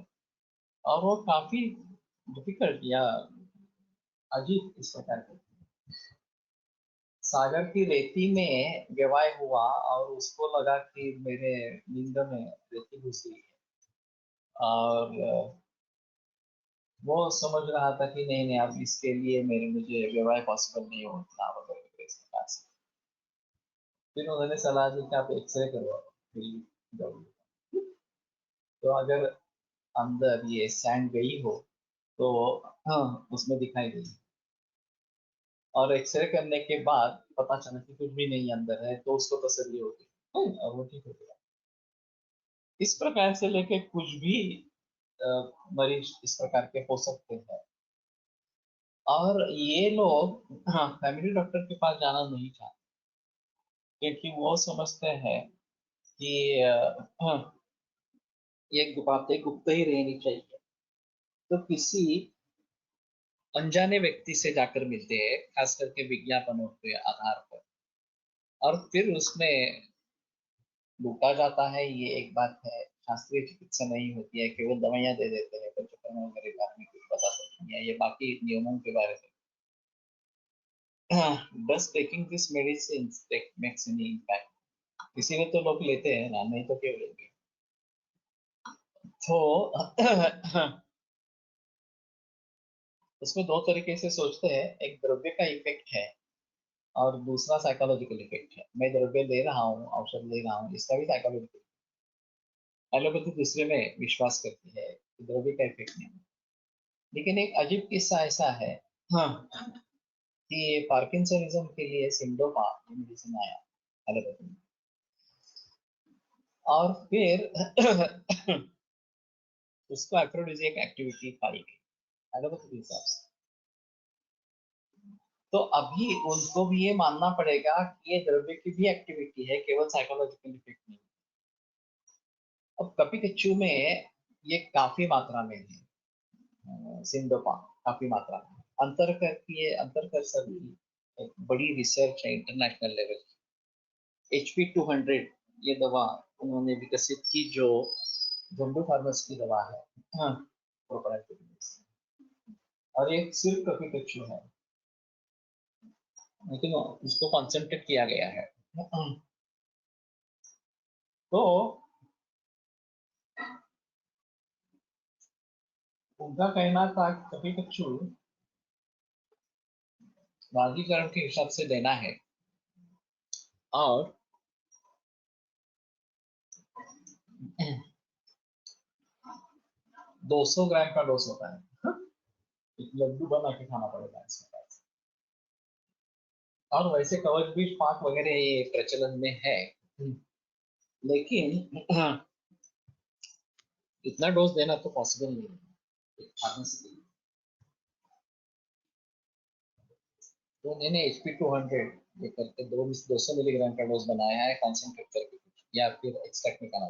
और वो काफी डिफिकल्ट या अजीब इस प्रकार के। सागर की रेती में विवाह हुआ और उसको लगा कि मेरे लिंग में रेती घुस गई है, और वो समझ रहा था कि नहीं नहीं, अब इसके लिए मुझे विवाह पॉसिबल नहीं होता वगैरह इस प्रकार से। फिर उन्होंने सलाह दी कि आप एक्सरे करवाओ, फिर जाओगे। तो अगर अंदर ये सैंड गई हो तो हाँ उसमें दिखाई देगी, और एक्सरे करने के बाद पता चला कि कुछ भी नहीं अंदर है, तो उसको तसल्ली होगी, और वो ठीक हो गया। इस प्रकार से लेके कुछ भी मरीज इस प्रकार के हो सकते हैं, और ये लोग हाँ फैमिली डॉक्टर के पास जाना नहीं चाहते, क्योंकि वो समझते हैं कि ये बातें गुप्त ही रहनी चाहिए। तो किसी अनजाने व्यक्ति से जाकर मिलते हैं, खास करके विज्ञापनों के आधार पर, और फिर उसमें लूटा जाता है, ये एक बात है। शास्त्रीय चिकित्सा नहीं होती है, केवल दवाइयां दे देते हैं, पंचकर्म वगैरह के बारे में कुछ पता नहीं है, ये बाकी नियमों के बारे में। Does taking this medicine makes any impact? इसीलिए तो लोग लेते हैं ना, नहीं तो क्यों लेंगे। तो उसमें दो तरीके से सोचते हैं, एक द्रव्य का इफेक्ट है और दूसरा साइकोलॉजिकल इफेक्ट है। मैं द्रव्य ले रहा हूँ, औषध ले रहा हूँ, इसका भी साइकोलॉजिकल। एलोपैथी दूसरे में विश्वास करती है कि द्रव्य का इफेक्ट नहीं है। लेकिन एक अजीब किस्सा ऐसा है हाँ कि पार्किंसनिज्म के लिए सिंडोपा मेडिसिन आया एलोपैथी में, और फिर उसको एफ्रोडिजियक एक्टिविटी पाई गई एलोपैथी के हिसाब से। तो अभी उनको भी ये मानना पड़ेगा कि ये द्रव्य की भी एक्टिविटी है, केवल साइकोलॉजिकल इफेक्ट नहीं। अब कपी कच्चू में ये काफी मात्रा में है, सिंडोपा काफी मात्रा में अंतर करती है, अंतर कर सकती। एक बड़ी रिसर्च है इंटरनेशनल लेवल की। HP200 ये दवा उन्होंने विकसित की, जो जम्बू फार्मस की दवा है, हाँ proprietary medicine। और एक सिर्फ कपी कच्चू है, लेकिन उसको कॉन्सेंट्रेट किया गया है। तो उनका कहना था कि कभी कच्चू वर्गीकरण के हिसाब से देना है, और 200 ग्राम का डोज होता है। एक लड्डू बना के खाना पड़ेगा इसके पास। और वैसे कवच बीज पाक वगैरह ये प्रचलन में है, लेकिन इतना डोज देना तो पॉसिबल नहीं है एक फार्मेसी के लिए। तो उन्होंने HP200 ये करके 200 मिलीग्राम का डोज बनाया है, कॉन्सेंट्रेट करके या फिर एक्सट्रैक्ट निकाला।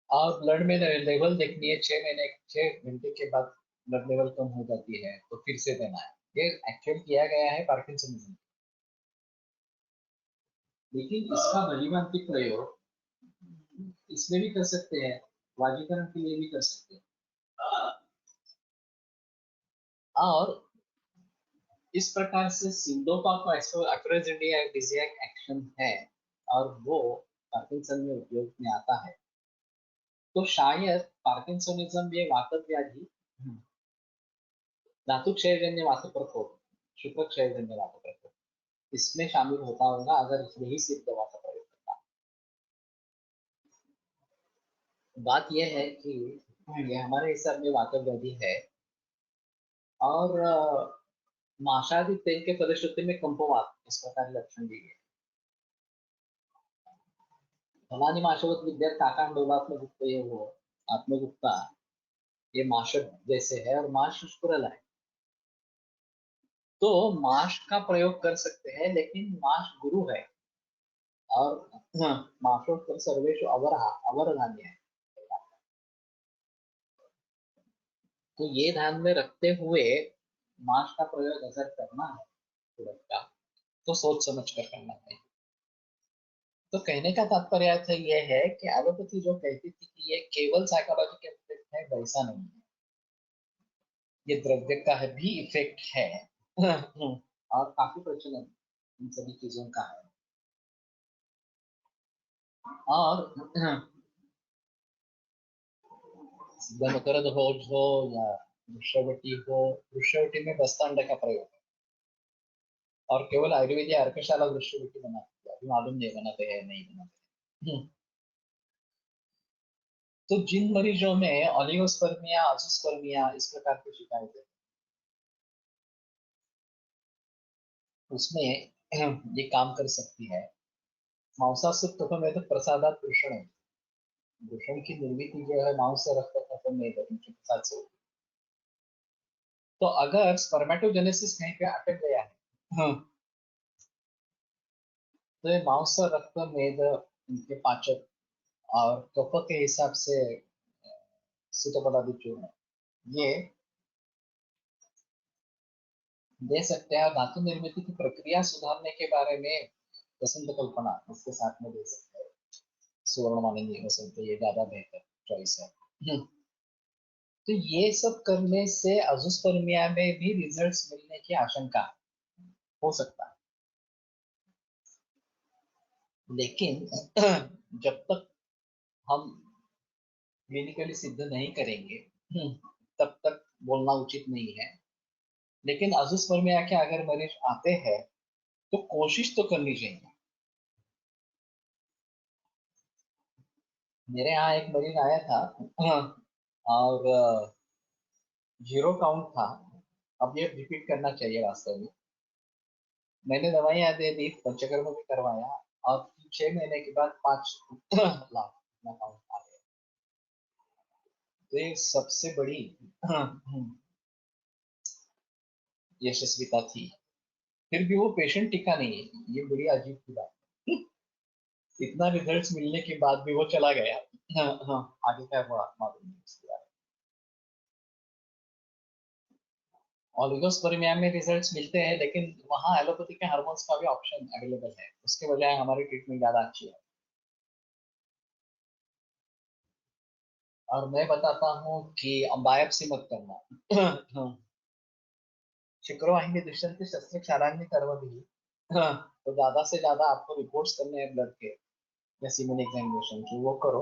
और ब्लड में लेवल देखनी है, 6 घंटे के बाद ब्लड लेवल कम हो जाती है तो फिर से देना है। ये एक्चुअल किया गया है पार्किंसनिज्म। लेकिन इसका बलिवांतिक प्रयोग इसमें भी कर सकते हैं, वाजीकरण के लिए भी कर सकते हैं। और इस प्रकार से सिंडोपा को एफ्रोडिजियाक एक्शन है और वो पार्किंसन में उपयोग में आता है। तो शायद पार्किंसोनिज्म ये वातक व्याधि धातु क्षयजन्य वातप्रकोप, शुक्र क्षयजन्य वातप्रकोप इसमें शामिल होता होगा अगर यही सिर्फ दवा का प्रयोग करता। बात यह है कि ये हमारे हिसाब में वातक व्याधि है और माशादी तेल के फलश्रुति में कंपवात इस प्रकार लक्षण दिए गए। फलानी माशवत विद्या काकांडोलात्मक ये हो आत्मगुप्ता ये माशक जैसे है और माश शुष्कुरल है, तो माश का प्रयोग कर सकते हैं लेकिन माश गुरु है और माशोत्तर सर्वेशु अवरधान्य है। तो ये ध्यान में रखते हुए माश का प्रयोग अगर करना है प्रोडक्ट का तो सोच समझ कर करना चाहिए। तो कहने का तात्पर्य अर्थ यह है कि एलोपैथी जो कहती थी कि ये केवल साइकोलॉजिकल इफेक्ट है, वैसा नहीं है, ये द्रव्य का भी इफेक्ट है और काफी प्रचलन इन सभी चीजों का है। और मकरद भोज हो या वृषवटी हो, वृषवटी में बस्तांड का प्रयोग है और केवल आयुर्वेद या अर्कशाला वृषवटी बनाती है, अभी मालूम नहीं बनाते हैं नहीं बनाते हैं। तो जिन मरीजों में ओलिगोस्पर्मिया अजोस्पर्मिया इस प्रकार की शिकायतें उसमें ये काम कर सकती है। मांसासुप्त में तो प्रसादात वृषण वृषण की निर्मित जो है मांस से रक्त खत्म नहीं करने के साथ से। तो अगर स्पर्मेटोजेनेसिस कहीं पे अटक गया है तो ये मांस रक्त मेद इनके पाचक और कफ के हिसाब से शीतोपदादि चूर्ण ये दे सकते हैं। धातु निर्मित की प्रक्रिया सुधारने के बारे में वसंत कल्पना इसके साथ में दे सकते हैं। सुवर्ण मानेंगे वसंत ये ज्यादा बेहतर चॉइस है। तो ये सब करने से अजोस्पर्मिया में भी रिजल्ट्स मिलने की आशंका हो सकता है, लेकिन जब तक हम क्लिनिकली सिद्ध नहीं करेंगे तब तक बोलना उचित नहीं है। लेकिन अजोस्पर्मिया के अगर मरीज आते हैं तो कोशिश तो करनी चाहिए। मेरे यहाँ एक मरीज आया था और 0 काउंट था। अब ये रिपीट करना चाहिए वास्तव में। मैंने दवाइयाँ दे दी, पंचकर्म भी करवाया और 6 महीने के बाद 5 लाख काउंट आ गया। तो ये सबसे बड़ी यशस्विता थी। फिर भी वो पेशेंट टिका नहीं है, ये बड़ी अजीब की बात है। इतना रिजल्ट्स मिलने के बाद भी वो चला गया। हाँ, आगे क्या हुआ मालूम नहीं इसके बारे में। ओलिगोस्पर्मिया में रिजल्ट्स मिलते हैं लेकिन वहाँ एलोपैथी के हार्मोन्स का भी ऑप्शन अवेलेबल है, उसके बजाय हमारी ट्रीटमेंट ज्यादा अच्छी है। और मैं बताता हूँ कि बायोप्सी मत करना। शुक्रवाहिनी दुष्यंत शस्त्रक्षारान्य कर्म भी तो ज्यादा से ज्यादा आपको रिपोर्ट्स करने हैं ब्लड के या सीमेन एग्जामिनेशन की, वो करो,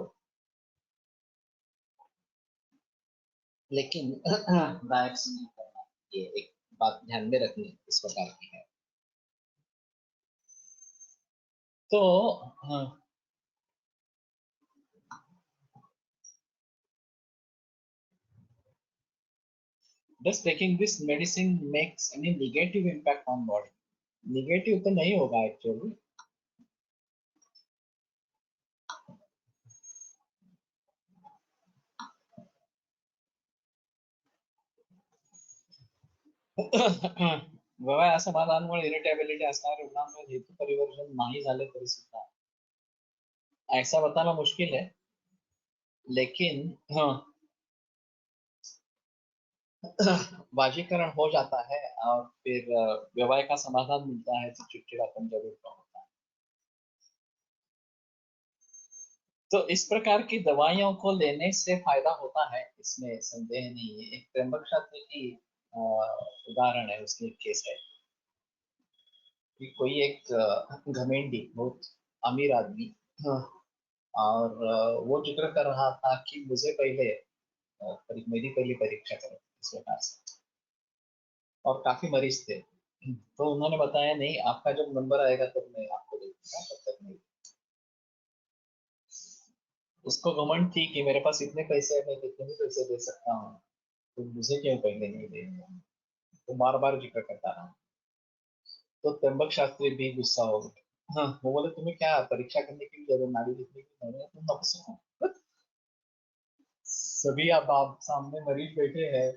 लेकिन बायोप्सी नहीं करना। ये एक बात ध्यान में रखनी इस प्रकार की है। तो does taking this medicine makes any negative impact on body? Negative तो नहीं होगा एक्चुअली। व्यवहार असमाधानामुळे इरिटेबिलिटी असणाऱ्या रुग्णांमध्ये हेतू परिवर्तन नहीं झाले तरी सुद्धा ऐसा बताना मुश्किल है, लेकिन वाजीकरण हो जाता है और फिर व्यवहार का समाधान मिलता है तो चिड़चिड़ापन जरूर कम होता है। तो इस प्रकार की दवाइयों को लेने से फायदा होता है, इसमें संदेह नहीं है। एक त्र्यंबक शास्त्री की उदाहरण है, उसकी एक केस है। कि कोई एक घमेंडी बहुत अमीर आदमी, हाँ, और वो जिक्र कर रहा था कि मुझे पहले मेरी पहली परीक्षा करो इस प्रकार से, और काफी मरीज थे। तो उन्होंने बताया नहीं, आपका जब नंबर आएगा तब मैं आपको दे दूंगा, तब तक नहीं। उसको घमंड थी कि मेरे पास इतने पैसे हैं, मैं कितने भी पैसे दे सकता हूँ, तो मुझे क्यों पहले नहीं देंगे। तो बार बार जिक्र करता रहा। तो त्र्यंबक शास्त्री भी गुस्सा हो गए। हाँ, वो बोले तुम्हें क्या परीक्षा करने की जरूरत, नाड़ी लिखने की नहीं है, तुम नपुंसक हो। सभी आप सामने मरीज बैठे हैं,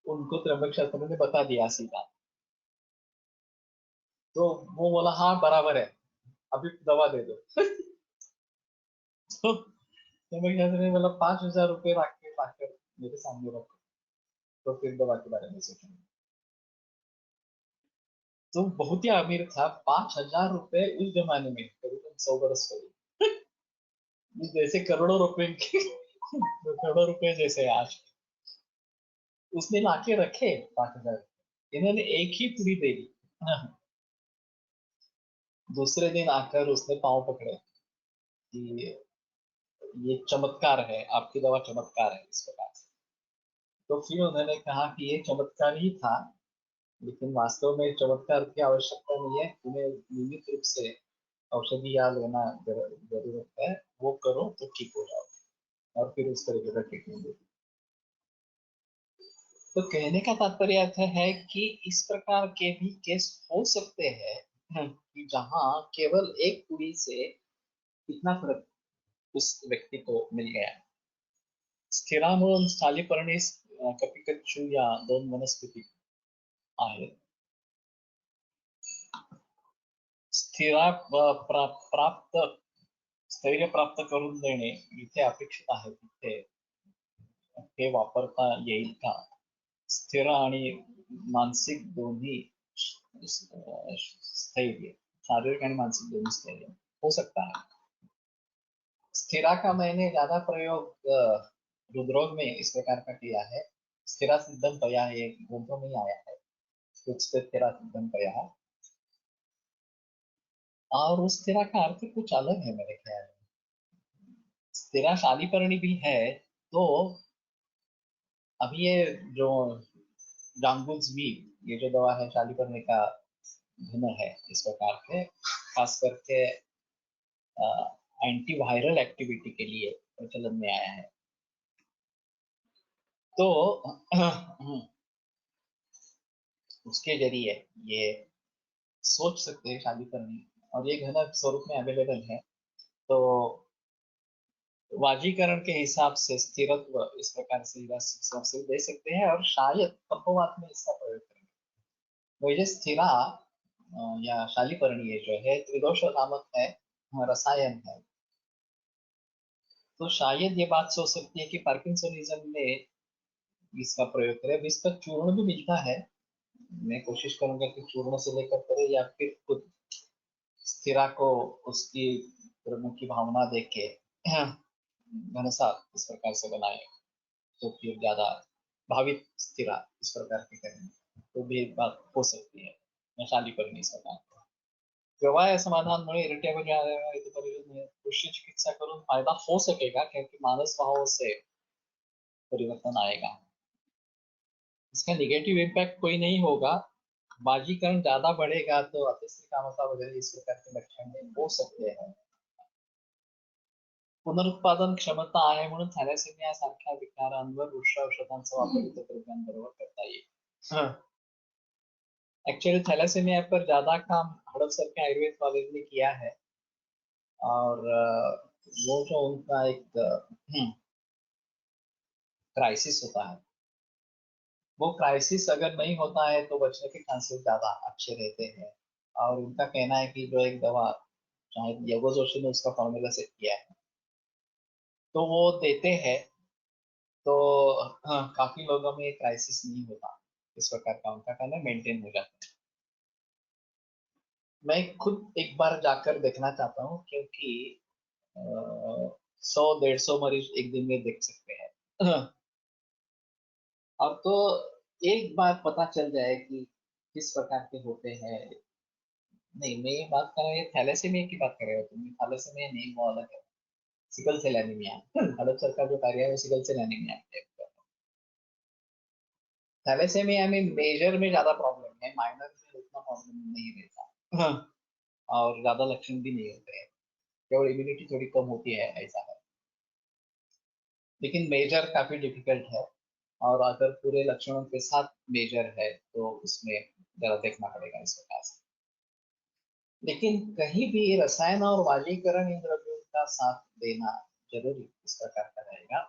उनको त्र्यंबक शास्त्री ने बता दिया सीधा। तो वो बोला हाँ बराबर है, अभी दवा दे दो। तो त्र्यंबक शास्त्री ने बोला 5,000 रुपये रख के लाकर मेरे सामने रखो, तो फिर दवा के बारे में सोचेंगे। तो बहुत ही अमीर था, 5,000 रुपये उस जमाने में करीबन 100 बरस पहले, ये जैसे करोड़ों रुपए के करोड़ों रुपए जैसे आज। उसने लाके रखे 5,000, इन्होंने एक ही पूरी दे दी। हाँ, दूसरे दिन आकर उसने पांव पकड़े कि ये चमत्कार है, आपकी दवा चमत्कार है, इस प्रकार से। तो फिर उन्होंने कहा कि ये चमत्कार ही था, लेकिन वास्तव में चमत्कार की आवश्यकता नहीं है, तुम्हें नियमित रूप से औषधि या लेना जरूरत है, वो करो तो ठीक हो जाओ। और फिर उस तरीके का ट्रीटमेंट देती। तो कहने का तात्पर्य अर्थ है कि इस प्रकार के भी केस हो सकते हैं, कि जहां केवल एक कुड़ी से इतना फर्क उस व्यक्ति को मिल गया। स्थिरा म्हणून स्थालीपर्णी कपिकच्छु या दोन वनस्पती आहेत। स्थिरा प्राप्त स्थैर्य प्राप्त करून देणे इथे अपेक्षित आहे, तिथे हे वापरता येईल का? स्थिर आणि मानसिक दोन्ही स्थैर्य, शारीरिक आणि मानसिक दोन्ही स्थैर्य हो सकता है। स्थिरा का मैंने ज्यादा प्रयोग हृदरोग में इस प्रकार का किया है। स्थिरा सिद्धम पया, ये ग्रंथों में ही आया है, कुछ पे स्थिरा सिद्धम पया, और उस स्थिरा का अर्थ कुछ अलग है मेरे ख्याल में। स्थिरा शालीपर्णी भी है, तो अभी ये जो जांबुजवी, ये जो दवा है शालीपर्णी का घन है इस प्रकार के, खास करके एंटीवायरल एक्टिविटी के लिए प्रचलन में आया है। तो उसके जरिए ये सोच सकते हैं शादी करनी, और ये घन स्वरूप में अवेलेबल है, तो वाजीकरण के हिसाब से स्थिरत्व इस प्रकार से से दे सकते हैं, और शायद तपोवात में इसका प्रयोग करेंगे। तो ये स्थिरा या शालीपर्णीय जो है त्रिदोष नामक है, रसायन है। तो शायद ये बात सोच सकती है कि पार्किंसोनिज्म में इसका प्रयोग करें। अब इसका चूर्ण भी मिलता है, मैं कोशिश करूंगा कि चूर्ण से लेकर करें, या फिर खुद स्थिरा को उसकी प्रभु की भावना देख के घनसा इस प्रकार से बनाए, तो फिर ज्यादा भावित स्थिरा इस प्रकार की करेंगे, तो भी एक बात हो सकती है। मैं शादी पर नहीं सकता। व्यवहार समाधानमुळे इरिटेबल पुष्य चिकित्सा करून फायदा हो सकेगा, क्योंकि मानस भावों से परिवर्तन आएगा। इसका निगेटिव इम्पैक्ट कोई नहीं होगा। बाजीकरण ज्यादा बढ़ेगा तो अतिश्री कामता वगैरह इस प्रकार के लक्षण हो सकते हैं। पुनरुत्पादन क्षमता आहे म्हणून थॅलेसेमिया सारख्या विकारांवर वृक्ष औषधांचा वापर इतर रोगांबरोबर करता येईल। एक्चुअली थैलेसेमिया पर ज्यादा काम हड़प सर के आयुर्वेद कॉलेज ने किया है, और वो जो उनका एक क्राइसिस होता है, वो क्राइसिस अगर नहीं होता है तो बचने के चांसेस ज्यादा अच्छे रहते हैं। और उनका कहना है कि जो एक दवा, शायद योगो जोशी ने उसका फॉर्मूला सेट किया है, तो वो देते हैं, तो हाँ, काफी लोगों में क्राइसिस नहीं होता, इस प्रकार का उनका कहना मेंटेन हो जाता है। मैं खुद एक बार जाकर देखना चाहता हूँ, क्योंकि 100-150 मरीज एक दिन में देख सकते हैं। अब तो एक बार पता चल जाए कि किस प्रकार के होते हैं। नहीं, मैं ये बात कर रहा हूँ, थैलेसीमिया की बात कर रहे हो तुम। थैलेसीमिया नहीं, वो अलग है। Sickle cell anaemia, Bharat sir का जो कार्य है वो सिकल सेल एनीमिया है। थैलेसीमिया में मेजर में ज्यादा प्रॉब्लम है, माइनर में उतना प्रॉब्लम नहीं रहता। हाँ। और ज्यादा लक्षण भी नहीं होते हैं, केवल इम्यूनिटी थोड़ी कम होती है, ऐसा है। लेकिन मेजर काफी डिफिकल्ट है, और अगर पूरे लक्षणों के साथ मेजर है तो उसमें जरा देखना पड़ेगा इस प्रकार से। लेकिन कहीं भी रसायन और वाजीकरण इन द्रव्यों का साथ देना जरूरी इस प्रकार का रहेगा।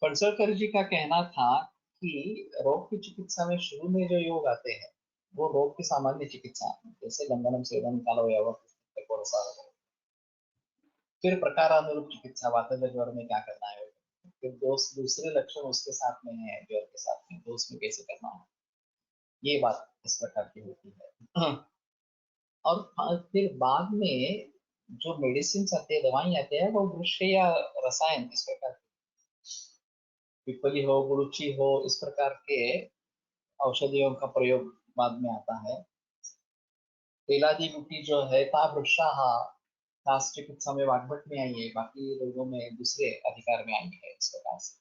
फणसलकर जी का कहना था कि रोग की चिकित्सा में शुरू में जो योग आते हैं वो रोग की सामान्य चिकित्सा, जैसे लंबनम सेवन कालो, फिर प्रकारानुरूप चिकित्सा, वातज ज्वर में क्या करना है, फिर दूसरे लक्षण उसके साथ में है ज्वर के साथ में, तो उसमें कैसे करना है, ये बात इस प्रकार की होती है। और फिर बाद में जो मेडिसिन आते हैं, दवाई आते हैं, वो वृक्ष या रसायन इस प्रकार के, पिपली हो, गुरुची हो, इस प्रकार के औषधियों का प्रयोग बाद में आता है। तेलादी बूटी जो है ता वृक्षा, खास चिकित्सा में वाग्भट में आई है, बाकी लोगों में दूसरे अधिकार में आई है इस प्रकार से।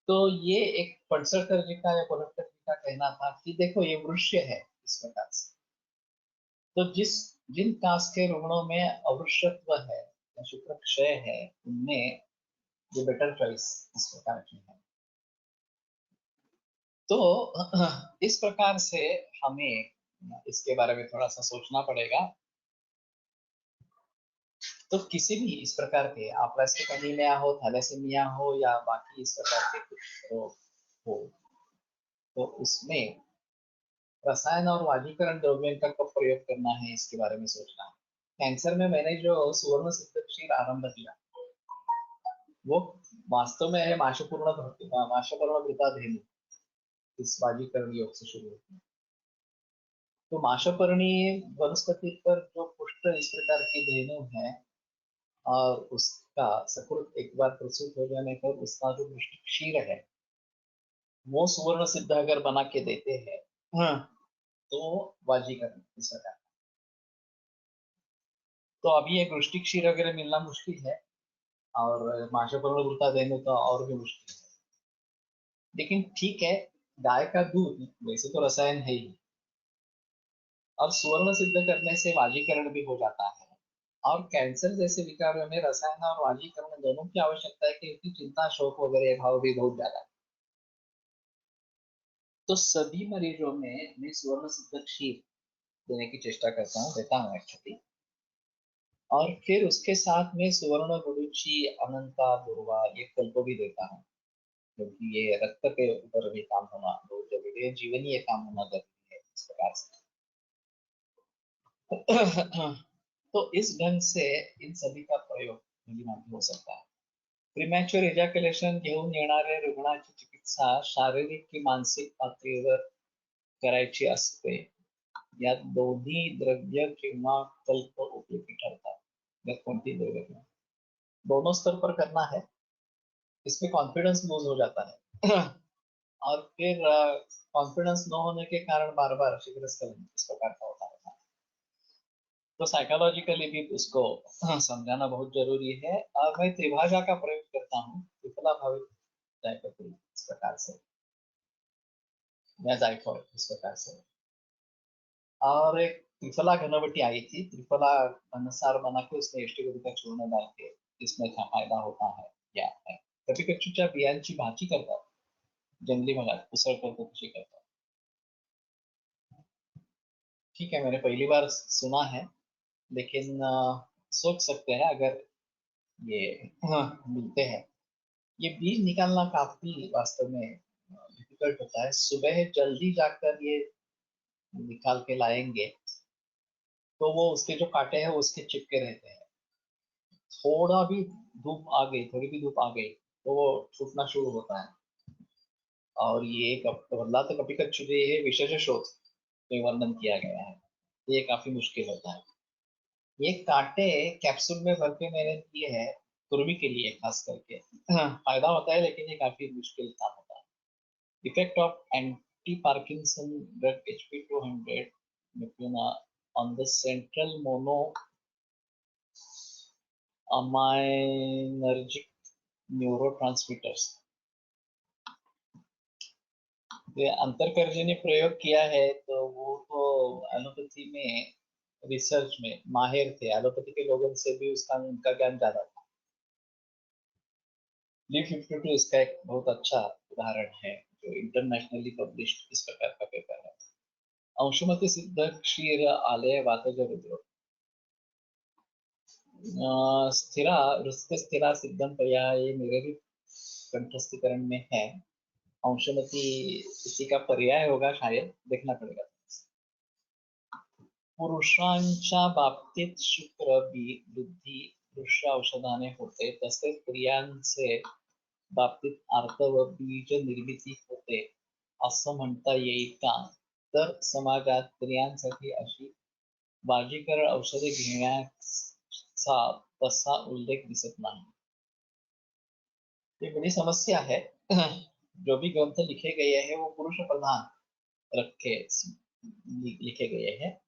तो ये एक पणसलकर जी का या कोलटकर जी का कहना था कि देखो ये वृक्ष है इस प्रकार से। तो जिन कास के रुग्णों में अवृषत्व है या शुक्र क्षय है, उनमें ये बेटर चॉइस इस प्रकार की है। तो इस प्रकार से हमें इसके बारे में थोड़ा सा सोचना पड़ेगा। तो किसी भी इस प्रकार के aplastic anemia हो, थैलेसीमिया हो, या बाकी इस प्रकार के कुछ रोग हो, तो उसमें रसायन और वाजीकरण द्रव्यों का कब प्रयोग करना है इसके बारे में सोचना है। कैंसर में मैंने जो सुवर्ण सिद्ध क्षीर आरंभ किया, वो वास्तव में है माशपूर्ण घृताधेनु, इस वाजीकरण योग से शुरू होती है। तो माशपर्णी वनस्पति पर जो पुष्ट इस प्रकार की धेनु है, और उसका सकुल एक बार प्रसूत हो जाने पर उसका जो पुष्ट क्षीर है वो सुवर्ण सिद्ध अगर बना के देते हैं, हाँ, तो वाजीकरण इस प्रकार। तो अभी एक वृष्टि क्षीर वगैरह मिलना मुश्किल है, और माशपूर्ण घृताधेनु तो और भी मुश्किल है। लेकिन ठीक है, गाय का दूध वैसे तो रसायन है ही, और सुवर्ण सिद्ध करने से वाजीकरण भी हो जाता है। और कैंसर जैसे विकारों में रसायन और वाजीकरण दोनों की आवश्यकता है, क्योंकि चिंता, शोक वगैरह भाव भी बहुत ज्यादा है। तो सभी मरीजों में मैं सुवर्ण सिद्ध क्षीर देने की चेष्टा करता हूँ, देता हूँ एक्चुअली। और फिर उसके साथ में सुवर्ण गुरुची, अनंता, दुर्वा, ये कल्प भी देता हूँ, क्योंकि ये रक्त के ऊपर भी काम होना बहुत जरूरी है, जीवनीय काम होना जरूरी है इस प्रकार से। तो इस ढंग से इन सभी का प्रयोग हो सकता है। प्रीमॅच्युअर इजॅक्युलेशन घेऊन येणाऱ्या रुग्णाची चिकित्सा शारीरिक की मानसिक पातळीवर करायची असते। यात दोन्ही द्रव्य किंवा कल्प उपयोगी ठरतात। यात कोणती द्रव्य किंवा दोनों स्तर पर करना है, इसमें कॉन्फिडेंस लूज हो जाता है। और फिर कॉन्फिडेंस न होने के कारण बार बार शीघ्रस्खलन इस प्रकार का होता है। तो साइकोलॉजिकली भी उसको समझाना बहुत जरूरी है। और मैं त्रिभाषा का प्रयोग करता हूँ, त्रिफला भावित जायपत्री इस प्रकार से, या जायफल इस प्रकार से। और एक त्रिफला घनवटी आई थी, त्रिफला घनसार बना के उसमें एष्टीगुडी का चूर्ण डाल के इसमें क्या फायदा होता है क्या है। कभी कच्चूच्या बियांची भाजी करतात, जंगली भागात उसळ करतो तशी करतात। ठीक है, मैंने पहली बार सुना है, लेकिन सोच सकते हैं अगर ये मिलते हैं। ये बीज निकालना काफी वास्तव में डिफिकल्ट होता है। सुबह जल्दी जाकर ये निकाल के लाएंगे तो वो उसके जो कांटे हैं वो उसके चिपके रहते हैं। थोड़ा भी धूप आ गई, थोड़ी भी धूप आ गई तो वो छूटना शुरू होता है। और ये बदला तो कभी कच्चू ये विशेष शोध में वर्णन किया गया है, ये काफी मुश्किल होता है। ये कांटे कैप्सूल में भर के मैंने किए हैं कुर्मी के लिए खास करके। हाँ, फायदा होता है, लेकिन ये काफी मुश्किल काम होता है। Effect of anti-Parkinson drug HP200 on the central monoaminergic neurotransmitters. ये अंतरकर्जी ने प्रयोग किया है, तो वो तो एलोपैथी में रिसर्च में माहिर थे, एलोपैथी के लोगों से भी उनका ज्ञान ज्यादा था। Li52 इसका एक बहुत अच्छा उदाहरण है, जो इंटरनेशनली पब्लिश्ड इस प्रकार का पेपर है। अंशुमति सिद्ध क्षीर आलय वातज रुद्र स्थिरा रुस्ते स्थिरा सिद्धम पया, ये मेरे भी कंठस्थीकरण में है। अंशुमति इसी का पर्याय होगा शायद, देखना पड़ेगा। पुरुषांच्या बाबतीत शुक्र वृद्धी दृश्य औषधाने होते, तसेच स्त्रियांचे बाबतीत अर्थ व बीज निर्मिती होते असं म्हणता येईल का? तर समाजात स्त्रियांसाठी अशी बाजीकर औषधे घेण्याचा तसा उल्लेख दिसत नहीं। ये बड़ी समस्या है। जो भी ग्रंथ लिखे गए हैं वो पुरुष प्रधान रखे लिखे गए हैं,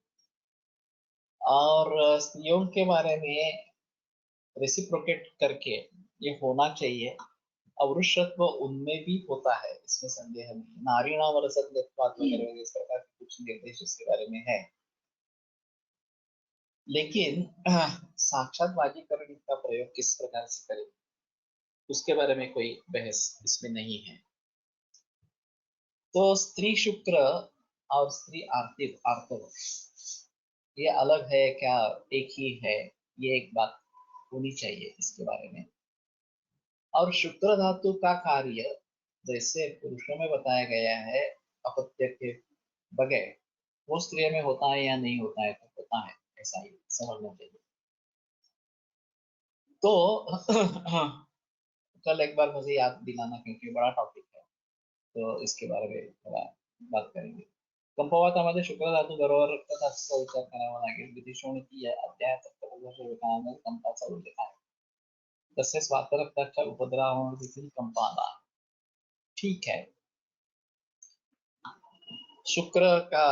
और स्त्रियों के बारे में रेसिप्रोकेट करके ये होना चाहिए। अवृषत्व उनमें भी होता है, इसमें संदेह नहीं। नारीणाम रसत्वात्मक इस प्रकार के कुछ निर्देश इसके बारे में है, लेकिन साक्षात बाजीकरण का प्रयोग किस प्रकार से करें उसके बारे में कोई बहस इसमें नहीं है। तो स्त्री शुक्र और स्त्री आर्तव ये अलग है क्या, एक ही है, ये एक बात होनी चाहिए इसके बारे में। और शुक्र धातु का कार्य जैसे पुरुषों में बताया गया है अपत्य के बगैर, वो स्त्रियों में होता है या नहीं होता है, तो होता है, ऐसा ही समझना चाहिए। तो कल एक बार मुझे याद दिलाना, क्योंकि बड़ा टॉपिक है, तो इसके बारे में थोड़ा बात करेंगे। कंपवातामध्ये शुक्र धातू बरोबर रक्तधातूचा विचार करावा लागेल। विधिशोणिती अध्यायात रक्तप्रदोषविकारामध्ये कंपाचा उल्लेख आहे, तसेच वातरक्ताच्या उपद्रवामुळे देखील कंप आला। ठीक है, शुक्र का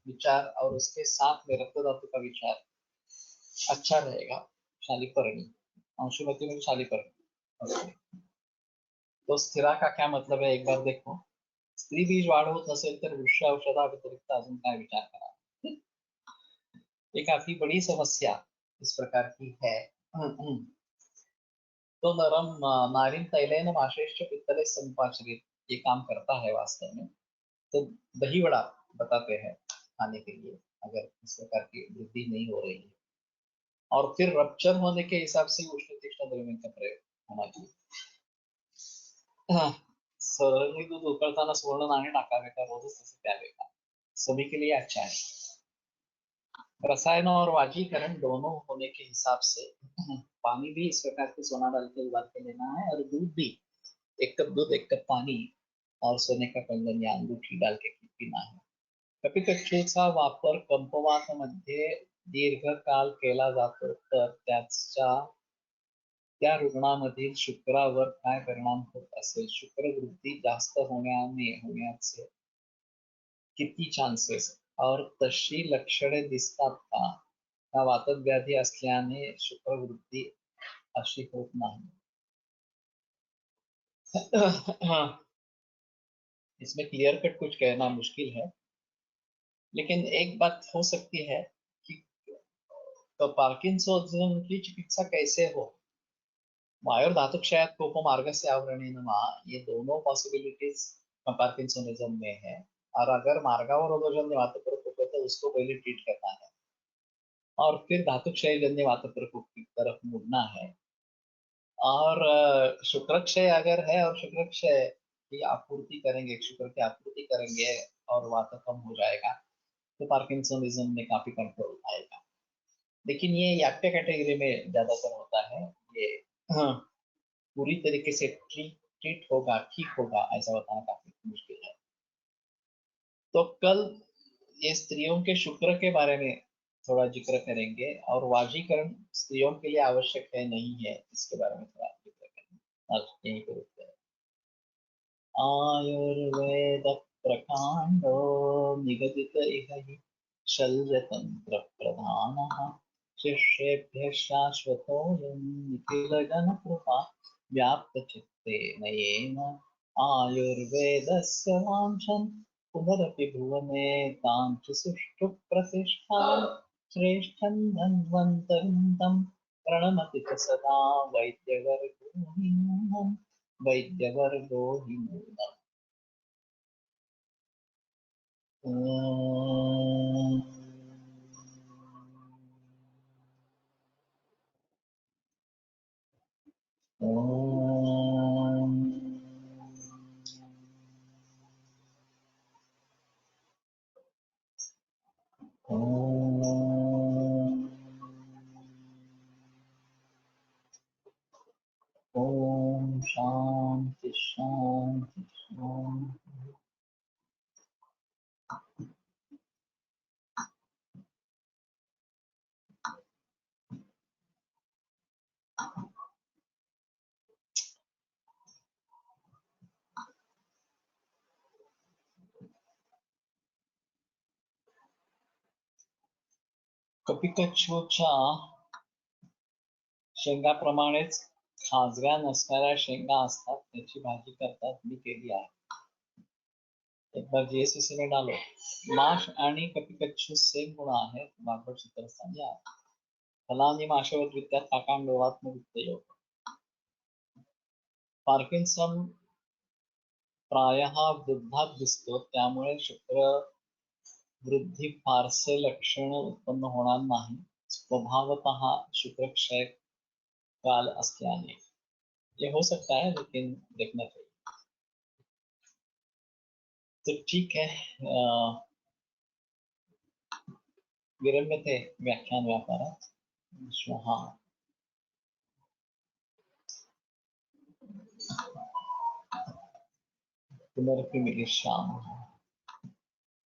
विचार और उसके साथ में रक्त धातु का विचार अच्छा रहेगा। शालिपर्णी, अंशुमती में शालिपर्णी। तो स्थिरा का क्या मतलब है एक बार देखो। स्त्री बीज वाढ होत नसेल तर वृक्ष औषधा व्यतिरिक्त अजून काय विचार करा। ये काफी बड़ी समस्या इस प्रकार की है। तो नरम नारीन तैलेन माशेश्च पित्तले संपाचरित, ये काम करता है वास्तव में। तो दही वड़ा बताते हैं खाने के लिए, अगर इस प्रकार की वृद्धि नहीं हो रही है। और फिर रप्चर होने के हिसाब से उष्ण तीक्ष्ण द्रव्य का प्रयोग होना चाहिए। सरली दूध उकळताना सुवर्ण नाणे टाकावे का, रोजच तसे प्यावे का, सभी के लिए अच्छा है। रसायन और वाजीकरण दोनों होने के हिसाब से पानी भी इस प्रकार के सोना डाल के उबाल के लेना है, और दूध भी 1 कप दूध 1 कप पानी और सोने का कंगन या अंगूठी डाल के पीना है। कपिकक्षेचा वापर कंपवातामध्ये दीर्घकाल केला जातो, तर त्या रुग्णामधील शुक्रावर काय परिणाम होत असेल, शुक्रवृद्धी जास्त होण्याचे किती चान्सेस, और तशी लक्षणे दिसतात का? का वातक व्याधी असल्याने शुक्रवृद्धी अशी होत नाही? इसमें क्लियर कट कुछ कहना मुश्किल है, लेकिन एक बात हो सकती है कि तो पार्किंसोनिज्म की चिकित्सा कैसे हो। वायर धातुक्षयात कोपमार्ग से आवरणेन वा, ये दोनों पॉसिबिलिटीज पार्किंसोनिज्म में है। और अगर मार्गावर उदोजन्य वात प्रकोप है तो उसको पहले ट्रीट करना है, और फिर धातुक्षय जन्य वात प्रकोप की तरफ मुड़ना है। और शुक्रक्षय अगर है और शुक्रक्षय की आपूर्ति करेंगे, शुक्र की आपूर्ति करेंगे और वात कम हो जाएगा, तो पार्किंसोनिज्म में काफी कंट्रोल आएगा। लेकिन ये याक्य कैटेगरी में ज्यादातर होता है, ये पूरी तरीके से ट्रीट होगा, ठीक होगा, ऐसा बताना काफी मुश्किल है। तो कल ये स्त्रियों के शुक्र के बारे में थोड़ा जिक्र करेंगे, और वाजीकरण स्त्रियों के लिए आवश्यक है नहीं है, इसके बारे में थोड़ा जिक्र करेंगे। आज यहीं पर रुकते हैं। आयुर्वेद प्रकांडो निगदित इह हि शल्यतंत्र प्रधानः शिष्येभ्यः शाश्वतोऽयं निखिलजनकृपा व्याप्तचित्तेन येन आयुर्वेदस्य वाञ्छन् पुनरपि भुवने काञ्चि सुष्ठु प्रतिष्ठा श्रेष्ठं धन्वन्तरिं तं प्रणमति च सदा वैद्यवर्गो हि नूनम् वैद्यवर्गो हि नूनम् ॐ शान्ति शान्ति शान्ति। कपिकच्छूच्या शेंगाप्रमाणेच खाजव्या नसणाऱ्या शेंगा असतात, त्याची भाजी करतात, मी केली आहे. एक बार जीएससीसी में डालो. माश आणि कपिकच्छु सेम गुण आहेत. भागवत सूत्रस्थानी आहे. फलानी माशवत विद्यात काकांडोवात्म वित्तयोग. पार्किन्सन प्रायः वृद्धात दिसतो, त्यामुळे शुक्र वृद्धि फारसे लक्षण उत्पन्न होणार नाही. स्वभावतः शुक्रक्षय काल असल्याने ये हो सकता है, लेकिन देखना चाहिए. तो ठीक है, विरम्य थे व्याख्यान व्यापारात. श्वः पुनरपि मिलिष्यामः.